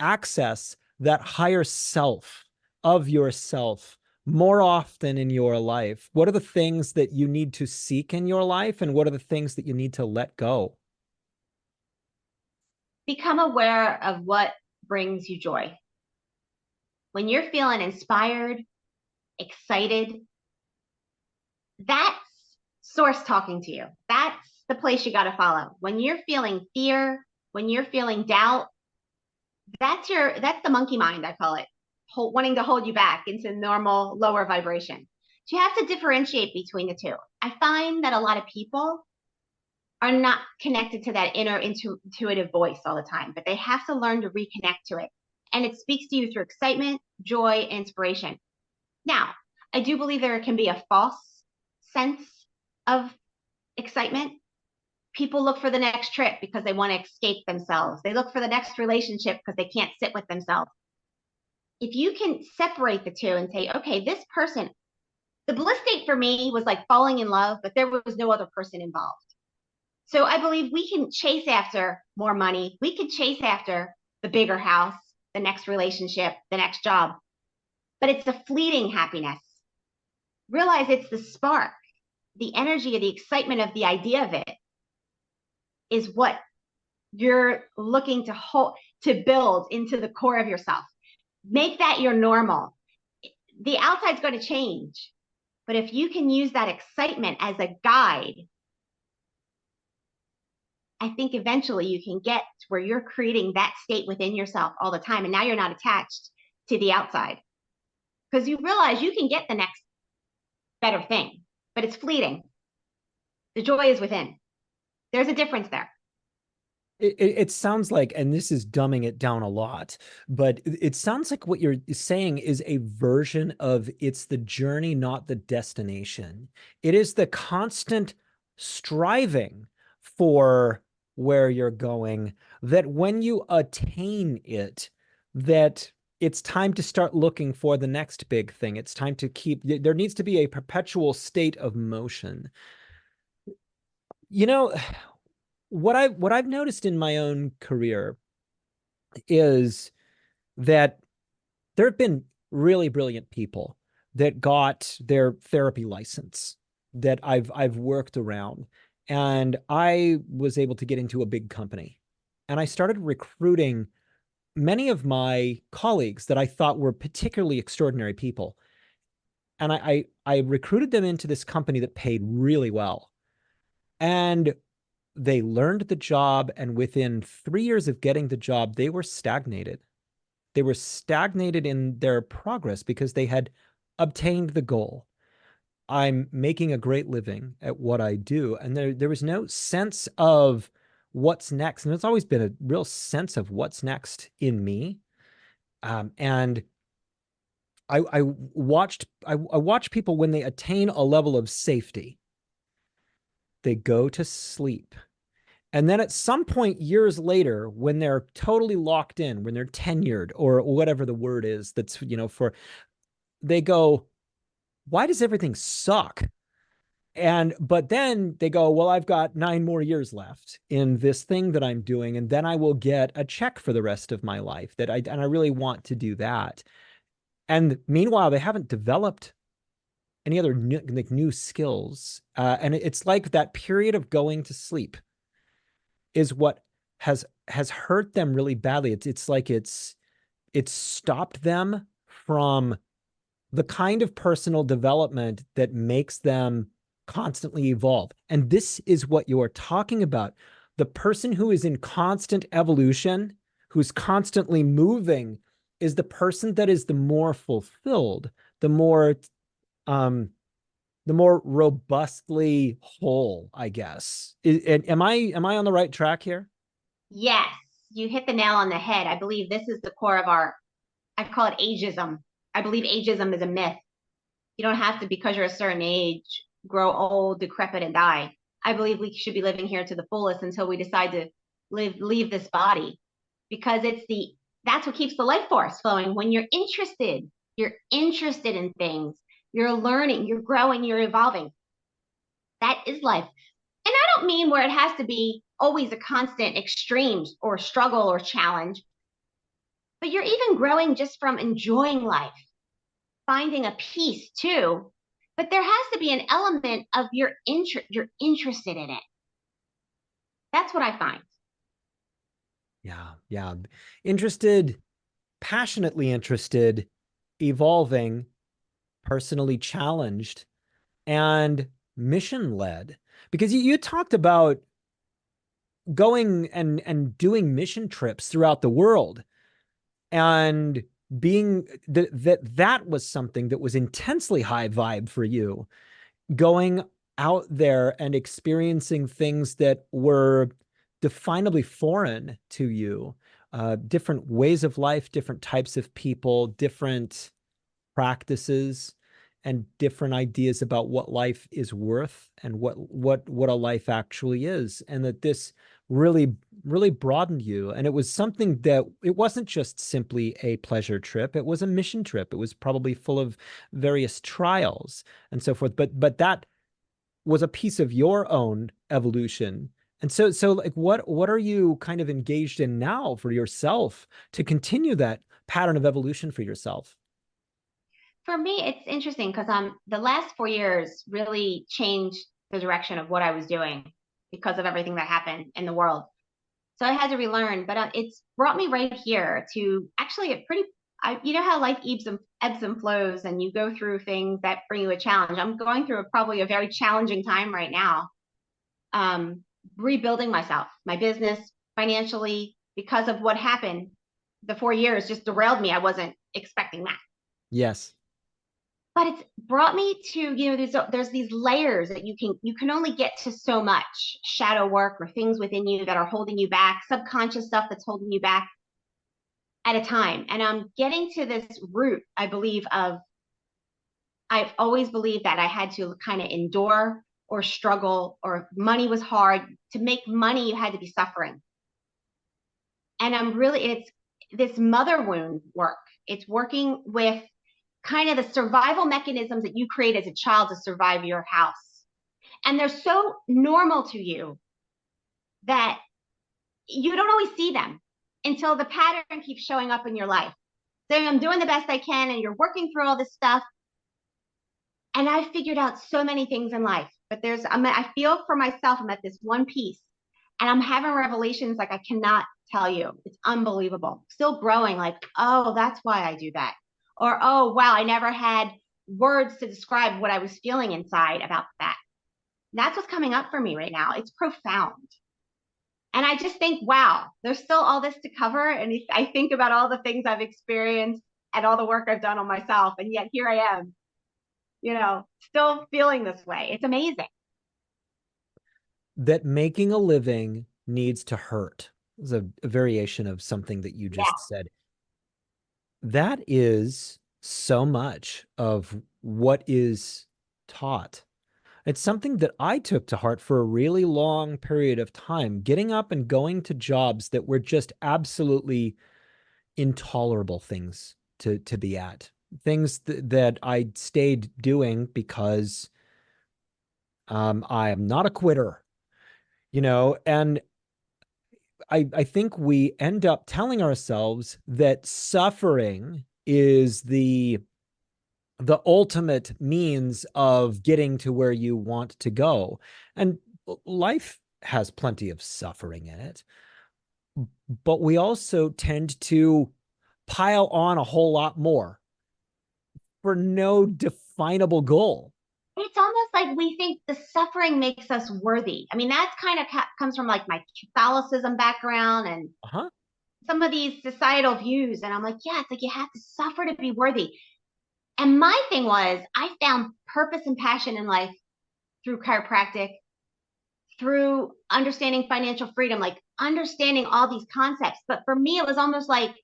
access that higher self of yourself more often in your life? What are the things that you need to seek in your life, and what are the things that you need to let go? Become aware of what brings you joy. When you're feeling inspired, excited, that's source talking to you. That's the place you got to follow. When you're feeling fear, when you're feeling doubt, that's the monkey mind, I call it, wanting to hold you back into normal lower vibration. So you have to differentiate between the two. I find that a lot of people are not connected to that inner intuitive voice all the time, but they have to learn to reconnect to it. And it speaks to you through excitement, joy, inspiration. Now, I do believe there can be a false sense of excitement. People look for the next trip because they want to escape themselves. They look for the next relationship because they can't sit with themselves. If you can separate the two and say, okay, this person, the bliss state for me was like falling in love, but there was no other person involved. So I believe we can chase after more money. We can chase after the bigger house, the next relationship, the next job, but it's a fleeting happiness. Realize it's the spark, the energy, the excitement of the idea of it is what you're looking to build into the core of yourself. Make that your normal. The outside's going to change, but if you can use that excitement as a guide, I think eventually you can get to where you're creating that state within yourself all the time. And now you're not attached to the outside because you realize you can get the next better thing, but it's fleeting. The joy is within. There's a difference there. It sounds like, and this is dumbing it down a lot, but it sounds like what you're saying is a version of it's the journey, not the destination. It is the constant striving for where you're going, that when you attain it, that it's time to start looking for the next big thing. It's time to there needs to be a perpetual state of motion. You know, what I've noticed in my own career is that there have been really brilliant people that got their therapy license that I've worked around, and I was able to get into a big company, and I started recruiting many of my colleagues that I thought were particularly extraordinary people, and I recruited them into this company that paid really well, and they learned the job, and within 3 years of getting the job, they were stagnated. They were stagnated in their progress because they had obtained the goal. I'm making a great living at what I do. And there was no sense of what's next. And there's always been a real sense of what's next in me. And I watched people when they attain a level of safety, they go to sleep. And then at some point years later, when they're totally locked in, when they're tenured or whatever the word is, that's, they go, why does everything suck? But then they go, well, I've got 9 more years left in this thing that I'm doing, and then I will get a check for the rest of my life and I really want to do that. And meanwhile, they haven't developed any other new skills. And it's like that period of going to sleep is what has hurt them really badly. It's like it's stopped them from the kind of personal development that makes them constantly evolve. And this is what you're talking about. The person who is in constant evolution, who's constantly moving, is the person that is the more fulfilled, the more um the more robustly whole, I guess. Am I on the right track here? Yes, you hit the nail on the head. I believe this is the core of I call it ageism. I believe ageism is a myth. You don't have to, because you're a certain age, grow old, decrepit, and die. I believe we should be living here to the fullest until we decide to leave this body, because that's what keeps the life force flowing. When you're interested in things, you're learning, you're growing, you're evolving. That is life. And I don't mean where it has to be always a constant extremes or struggle or challenge, but you're even growing just from enjoying life, finding a peace too. But there has to be an element of you're interested in it. That's what I find. Yeah, yeah. Interested, passionately interested, evolving, personally challenged, and mission led. Because you talked about going and doing mission trips throughout the world, and being that was something that was intensely high vibe for you, going out there and experiencing things that were definably foreign to you, different ways of life, different types of people, different practices, and different ideas about what life is worth and what a life actually is. And that this really broadened you. And it was something that it wasn't just simply a pleasure trip, it was a mission trip. It was probably full of various trials and so forth, but that was a piece of your own evolution. And so like what are you kind of engaged in now for yourself to continue that pattern of evolution for yourself? For me, it's interesting because the last 4 years really changed the direction of what I was doing because of everything that happened in the world. So I had to relearn, but it's brought me right here to actually you know how life ebbs and flows, and you go through things that bring you a challenge. I'm going through probably a very challenging time right now, um, rebuilding myself, my business financially, because of what happened. The 4 years just derailed me. I wasn't expecting that. Yes. But it's brought me to, there's these layers that you can only get to so much shadow work or things within you that are holding you back, subconscious stuff that's holding you back at a time. And I'm getting to this root, I believe, of I've always believed that I had to kind of endure or struggle, or money was hard. To make money, you had to be suffering. And it's this mother wound work. It's working with kind of the survival mechanisms that you create as a child to survive your house. And they're so normal to you that you don't always see them until the pattern keeps showing up in your life. So I'm doing the best I can, and you're working through all this stuff. And I figured out so many things in life, but I feel for myself, I'm at this one piece, and I'm having revelations like I cannot tell you. It's unbelievable. Still growing, like, oh, that's why I do that. Or, oh, wow, I never had words to describe what I was feeling inside about that. That's what's coming up for me right now. It's profound. And I just think, wow, there's still all this to cover. And I think about all the things I've experienced and all the work I've done on myself. And yet here I am, still feeling this way. It's amazing. That making a living needs to hurt is a variation of something that you Yeah. just said. That is so much of what is taught. It's something that I took to heart for a really long period of time, getting up and going to jobs that were just absolutely intolerable things to be at, things that I stayed doing because I am not a quitter, and I think we end up telling ourselves that suffering is the ultimate means of getting to where you want to go. And life has plenty of suffering in it, but we also tend to pile on a whole lot more for no definable goal. it's almost like we think the suffering makes us worthy. I mean, that's kind of comes from like my Catholicism background and Uh-huh. some of these societal views. And I'm like, yeah, it's like you have to suffer to be worthy. And my thing was, I found purpose and passion in life through chiropractic, through understanding financial freedom, like understanding all these concepts. But for me, it was almost like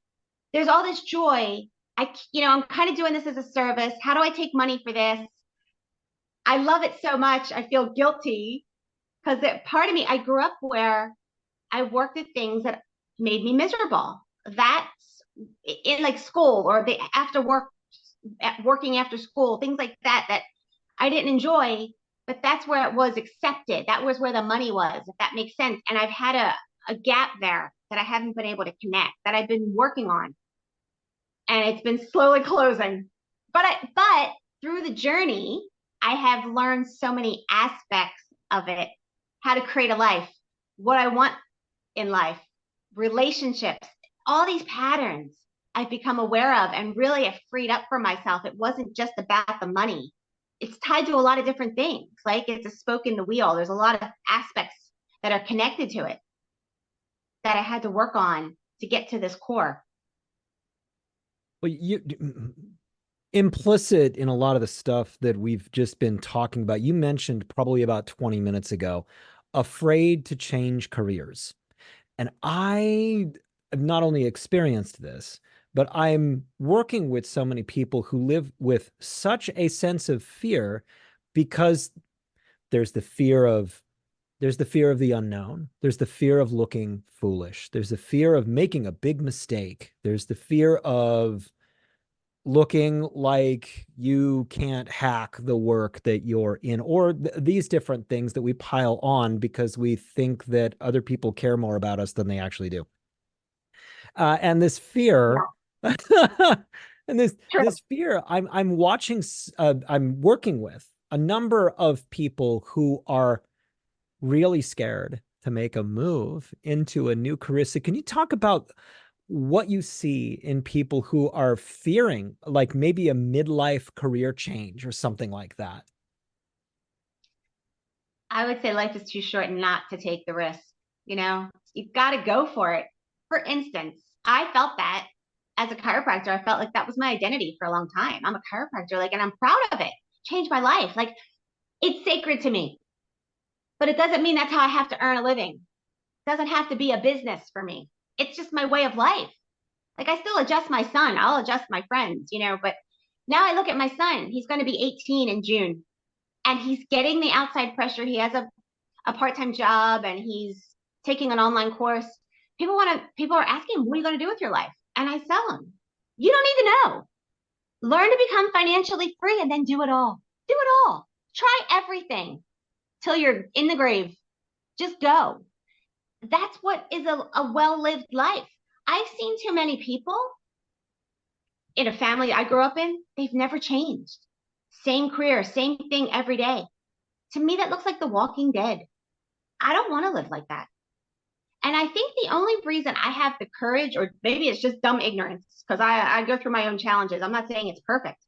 there's all this joy. I'm kind of doing this as a service. How do I take money for this? I love it so much. I feel guilty because part of me, I grew up where I worked at things that made me miserable. That's in like school or the after work, working after school, things like that, that I didn't enjoy, but that's where it was accepted. That was where the money was, if that makes sense. And I've had a gap there that I haven't been able to connect, that I've been working on. And it's been slowly closing. But through the journey, I have learned so many aspects of it, how to create a life, what I want in life, relationships, all these patterns I've become aware of and really have freed up for myself. It wasn't just about the money. It's tied to a lot of different things. Like it's a spoke in the wheel. There's a lot of aspects that are connected to it that I had to work on to get to this core. Well, implicit in a lot of the stuff that we've just been talking about, you mentioned probably about 20 minutes ago, afraid to change careers. And I have not only experienced this, but I'm working with so many people who live with such a sense of fear because there's the fear of the unknown. There's the fear of looking foolish. There's the fear of making a big mistake. There's the fear of looking like you can't hack the work that you're in, or these different things that we pile on because we think that other people care more about us than they actually do. And this fear, and this fear, I'm watching, I'm working with a number of people who are really scared to make a move into a new career. So can you talk about what you see in people who are fearing like maybe a midlife career change or something like that? I would say life is too short not to take the risk. You've got to go for it. For instance, I felt that as a chiropractor, I felt like that was my identity for a long time. I'm a chiropractor, like, and I'm proud of it. Changed my life. Like, it's sacred to me, but it doesn't mean that's how I have to earn a living. It doesn't have to be a business for me. It's just my way of life. Like, I still adjust my son. I'll adjust my friends, but now I look at my son. He's going to be 18 in June and he's getting the outside pressure. He has a part-time job and he's taking an online course. People are asking him, what are you going to do with your life? And I tell them, you don't need to know. Learn to become financially free and then do it all. Do it all. Try everything till you're in the grave. Just go. That's what is a well-lived life. I've seen too many people in a family I grew up in, they've never changed. Same career, same thing every day. To me, that looks like The Walking Dead. I don't want to live like that. And I think the only reason I have the courage, or maybe it's just dumb ignorance, because I go through my own challenges. I'm not saying it's perfect,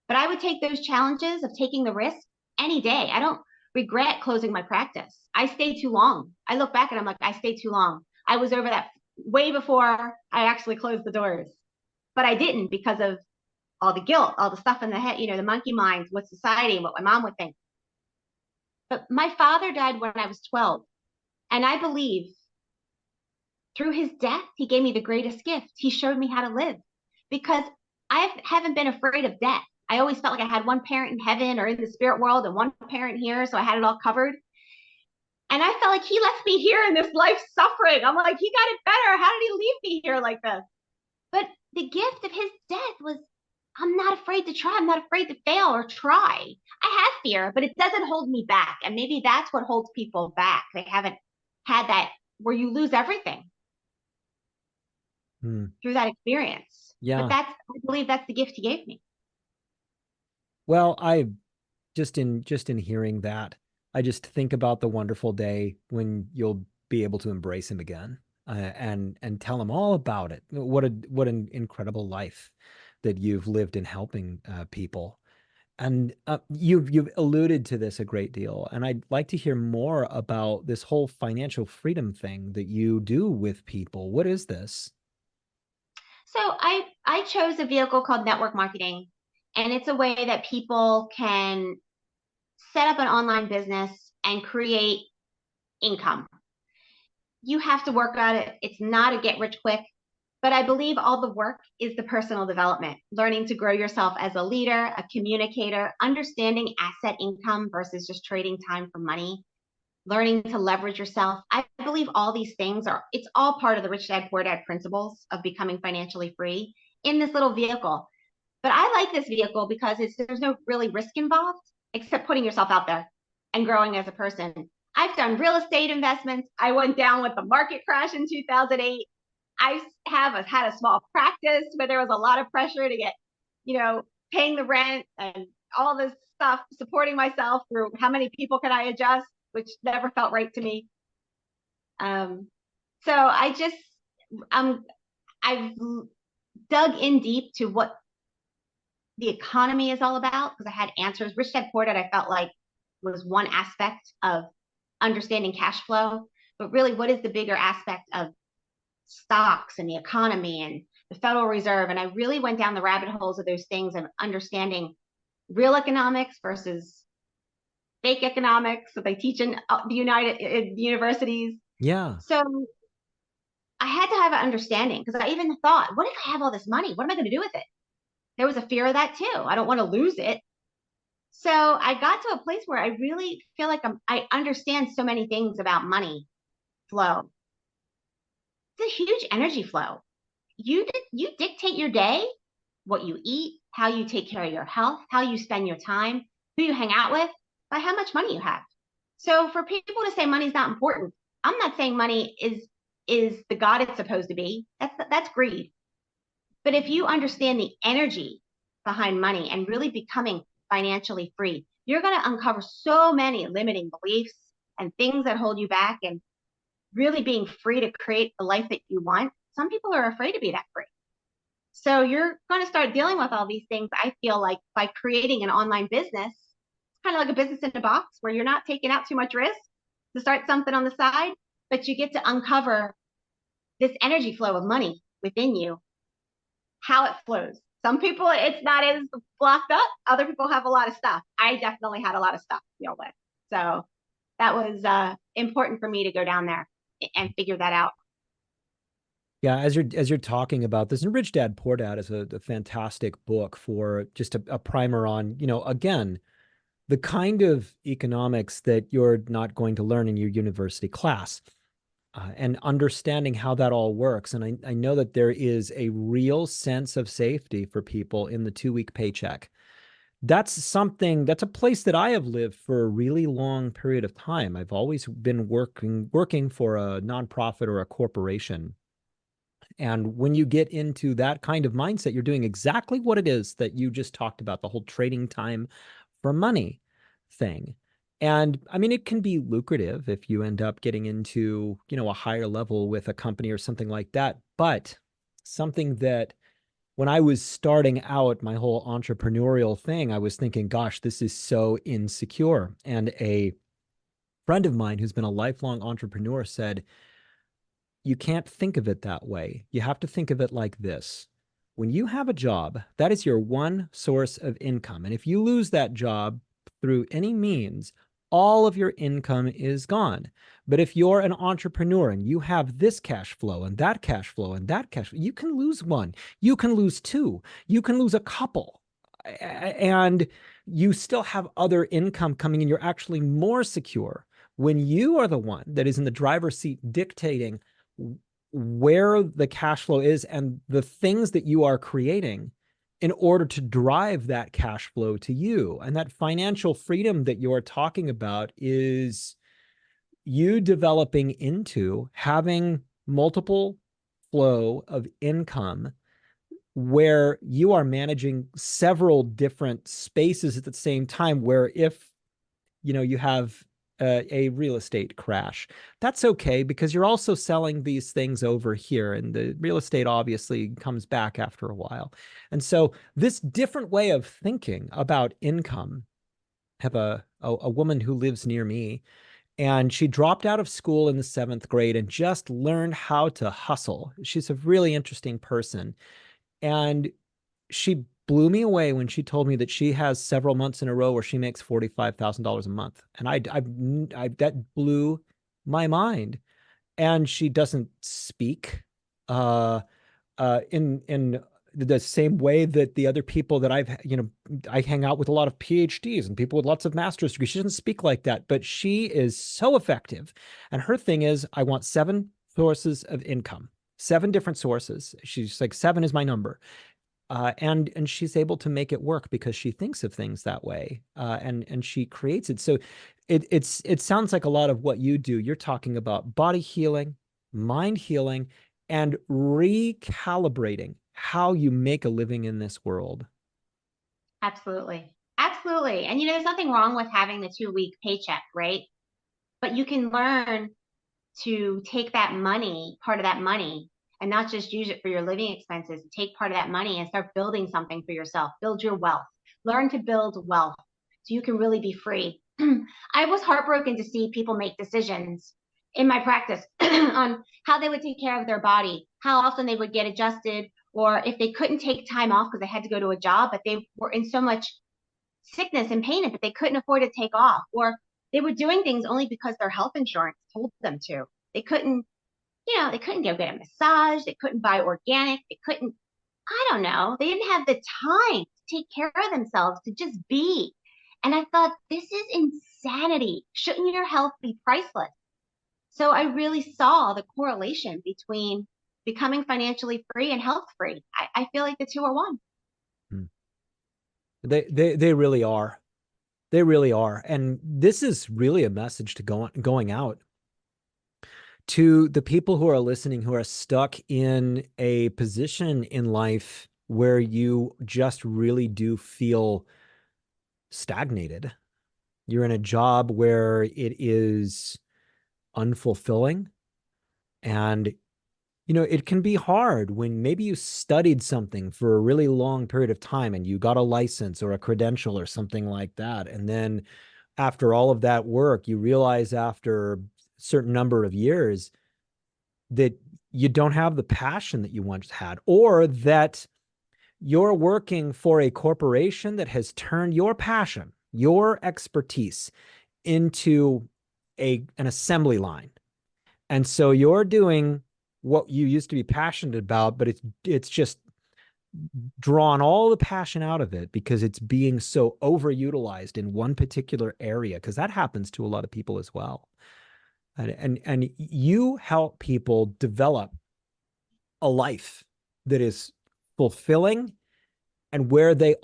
but I would take those challenges of taking the risk any day. I don't regret closing my practice. I stayed too long. I look back and I'm like, I stayed too long. I was over that way before I actually closed the doors, but I didn't because of all the guilt, all the stuff in the head, the monkey mind, what society, what my mom would think. But my father died when I was 12. And I believe through his death, he gave me the greatest gift. He showed me how to live because I haven't been afraid of death. I always felt like I had one parent in heaven or in the spirit world and one parent here. So I had it all covered. And I felt like he left me here in this life suffering. I'm like, he got it better. How did he leave me here like this? But the gift of his death was, I'm not afraid to try. I'm not afraid to fail or try. I have fear, but it doesn't hold me back. And maybe that's what holds people back. They haven't had that where you lose everything through that experience. Yeah. But I believe that's the gift he gave me. Well, I just in hearing that, I just think about the wonderful day when you'll be able to embrace him again, and tell him all about it. What an incredible life that you've lived in helping people. And you've alluded to this a great deal, and I'd like to hear more about this whole financial freedom thing that you do with people. What is this? So I chose a vehicle called network marketing, and it's a way that people can set up an online business and create income. You have to work at it. It's not a get rich quick, but I believe all the work is the personal development, learning to grow yourself as a leader, a communicator, understanding asset income versus just trading time for money, learning to leverage yourself. I believe all these things it's all part of the Rich Dad Poor Dad principles of becoming financially free in this little vehicle. But I like this vehicle because there's no really risk involved except putting yourself out there and growing as a person. I've done real estate investments. I went down with the market crash in 2008. I had a small practice where there was a lot of pressure to get, paying the rent and all this stuff, supporting myself through how many people can I adjust, which never felt right to me. So I've dug in deep to what the economy is all about because I had answers. Rich Dad Poor Dad, I felt like was one aspect of understanding cash flow, but really, what is the bigger aspect of stocks and the economy and the Federal Reserve? And I really went down the rabbit holes of those things and understanding real economics versus fake economics that they teach in the universities. Yeah. So I had to have an understanding because I even thought, what if I have all this money? What am I going to do with it? There was a fear of that too. I don't want to lose it. So I got to a place where I really feel like I understand so many things about money flow. It's a huge energy flow. You dictate your day, what you eat, how you take care of your health, how you spend your time, who you hang out with, by how much money you have. So for people to say money's not important, I'm not saying money is the god it's supposed to be. That's greed. But if you understand the energy behind money and really becoming financially free, you're going to uncover so many limiting beliefs and things that hold you back and really being free to create the life that you want. Some people are afraid to be that free. So you're going to start dealing with all these things, I feel like, by creating an online business. It's kind of like a business in a box where you're not taking out too much risk to start something on the side, but you get to uncover this energy flow of money within you, how it flows. Some people, it's not as blocked up. Other people have a lot of stuff. I definitely had a lot of stuff to deal with. So that was important for me to go down there and figure that out. Yeah, as you're talking about this, and Rich Dad Poor Dad is a fantastic book for just a primer on, again, the kind of economics that you're not going to learn in your university class, and understanding how that all works. And I know that there is a real sense of safety for people in the 2-week paycheck. That's a place that I have lived for a really long period of time. I've always been working for a nonprofit or a corporation. And when you get into that kind of mindset, you're doing exactly what it is that you just talked about, the whole trading time for money thing. And I mean, it can be lucrative if you end up getting into, a higher level with a company or something like that. But something that when I was starting out my whole entrepreneurial thing, I was thinking, gosh, this is so insecure. And a friend of mine who's been a lifelong entrepreneur said, you can't think of it that way. You have to think of it like this. When you have a job, that is your one source of income. And if you lose that job through any means, all of your income is gone. But if you're an entrepreneur and you have this cash flow and that cash flow and that cash flow, you can lose one, you can lose two, you can lose a couple, and you still have other income coming in. You're actually more secure when you are the one that is in the driver's seat dictating where the cash flow is and the things that you are creating in order to drive that cash flow to you. And that financial freedom that you're talking about is you developing into having multiple flow of income where you are managing several different spaces at the same time, where if you have a real estate crash. That's okay because you're also selling these things over here, and the real estate obviously comes back after a while. And so this different way of thinking about income, I have a woman who lives near me, and she dropped out of school in the 7th grade and just learned how to hustle. She's a really interesting person. And she blew me away when she told me that she has several months in a row where she makes $45,000 a month. And that blew my mind. And she doesn't speak in the same way that the other people that I hang out with a lot of PhDs and people with lots of master's degrees. She doesn't speak like that, but she is so effective. And her thing is, I want 7 sources of income, 7 different sources. She's like, 7 is my number. And she's able to make it work because she thinks of things that way, and she creates it. So it sounds like a lot of what you do. You're talking about body healing, mind healing, and recalibrating how you make a living in this world. Absolutely. Absolutely. And there's nothing wrong with having the 2-week paycheck, right? But you can learn to take that money, part of that money, and not just use it for your living expenses. Take part of that money and start building something for yourself. Build your wealth. Learn to build wealth so you can really be free. I was heartbroken to see people make decisions in my practice on how they would take care of their body, how often they would get adjusted, or if they couldn't take time off because they had to go to a job, but they were in so much sickness and pain that they couldn't afford to take off, or they were doing things only because their health insurance told them to. They couldn't go get a massage. They couldn't buy organic. They couldn't, I don't know. They didn't have the time to take care of themselves, to just be. And I thought, this is insanity. Shouldn't your health be priceless? So I really saw the correlation between becoming financially free and health free. I feel like the two are one. They really are. They really are. And this is really a message to going out to the people who are listening, who are stuck in a position in life where you just really do feel stagnated. You're in a job where it is unfulfilling, and it can be hard when maybe you studied something for a really long period of time and you got a license or a credential or something like that. And then after all of that work, you realize after a certain number of years that you don't have the passion that you once had, or that you're working for a corporation that has turned your passion, your expertise into an assembly line. And so you're doing what you used to be passionate about, but it's just drawn all the passion out of it because it's being so overutilized in one particular area, because that happens to a lot of people as well. And you help people develop a life that is fulfilling, and where they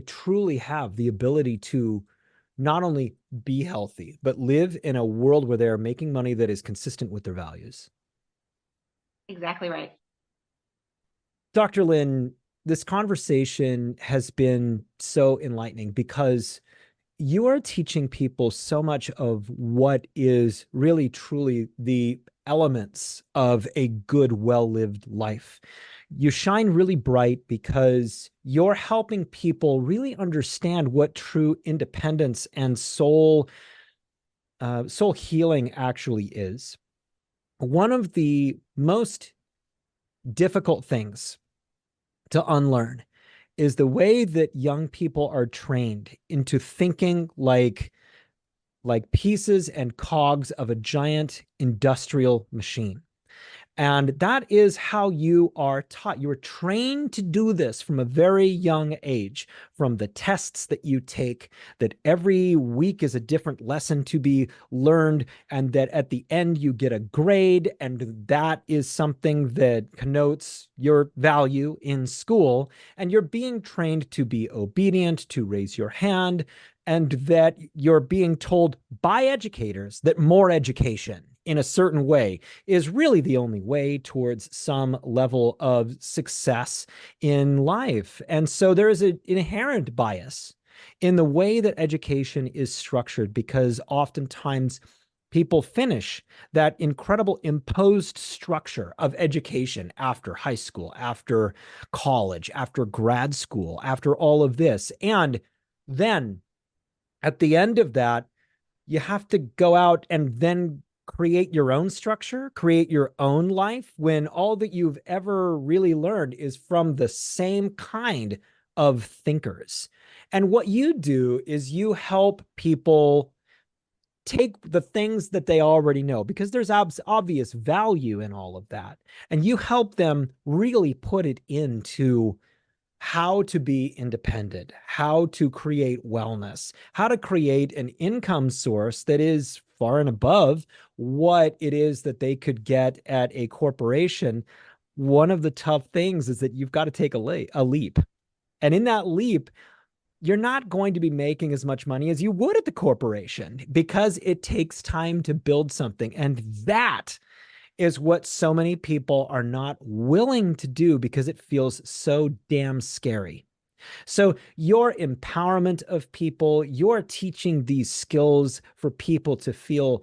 truly have the ability to not only be healthy, but live in a world where they're making money that is consistent with their values. Exactly right. Dr. Lynn, this conversation has been so enlightening because you are teaching people so much of what is really, truly the elements of a good, well-lived life. You shine really bright because you're helping people really understand what true independence and soul healing actually is. One of the most difficult things to unlearn is the way that young people are trained into thinking like pieces and cogs of a giant industrial machine. And that is how you are taught. You are trained to do this from a very young age, from the tests that you take, that every week is a different lesson to be learned, and that at the end you get a grade, and that is something that connotes your value in school. And you're being trained to be obedient, to raise your hand, and that you're being told by educators that more education in a certain way is really the only way towards some level of success in life. And so there is an inherent bias in the way that education is structured, because oftentimes people finish that incredible imposed structure of education after high school, after college, after grad school, after all of this. And then at the end of that, you have to go out and then create your own structure, create your own life, when all that you've ever really learned is from the same kind of thinkers. And what you do is you help people take the things that they already know, because there's obvious value in all of that, and you help them really put it into how to be independent, how to create wellness, how to create an income source that is far and above what it is that they could get at a corporation. One of the tough things is that you've got to take a leap. And in that leap, you're not going to be making as much money as you would at the corporation, because it takes time to build something. And that is what so many people are not willing to do, because it feels so damn scary. So your empowerment of people, you're teaching these skills for people to feel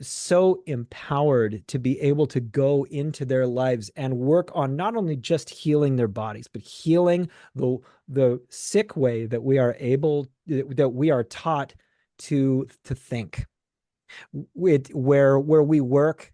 so empowered to be able to go into their lives and work on not only just healing their bodies, but healing the sick way that we are taught to think. Where we work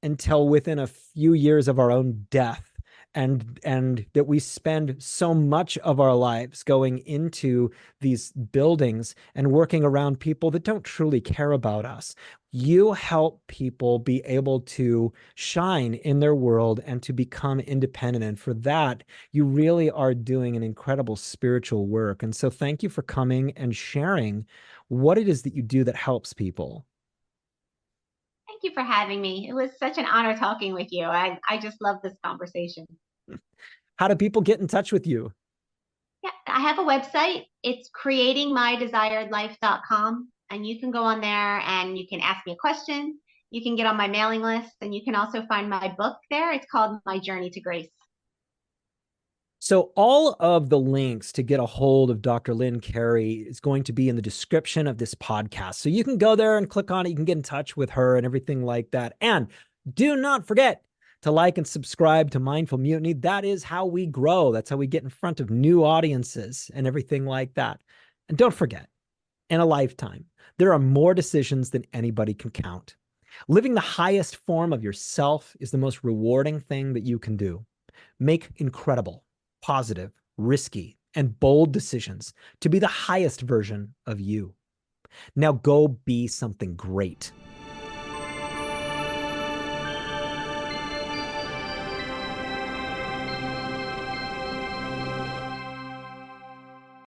until within a few years of our own death, and that we spend so much of our lives going into these buildings and working around people that don't truly care about us. You help people be able to shine in their world and to become independent. And for that, you really are doing an incredible spiritual work. And so thank you for coming and sharing what it is that you do that helps people. Thank you for having me. It was such an honor talking with you. I just love this conversation. How do people get in touch with you? Yeah, I have a website. It's creatingmydesiredlife.com. And you can go on there and you can ask me a question. You can get on my mailing list, and you can also find my book there. It's called My Journey to Grace. So all of the links to get a hold of Dr. Lynn Carey is going to be in the description of this podcast. So you can go there and click on it. You can get in touch with her and everything like that. And do not forget to like and subscribe to Mindful Mutiny. That is how we grow. That's how we get in front of new audiences and everything like that. And don't forget, in a lifetime, there are more decisions than anybody can count. Living the highest form of yourself is the most rewarding thing that you can do. Make incredible, positive, risky, and bold decisions to be the highest version of you. Now go be something great.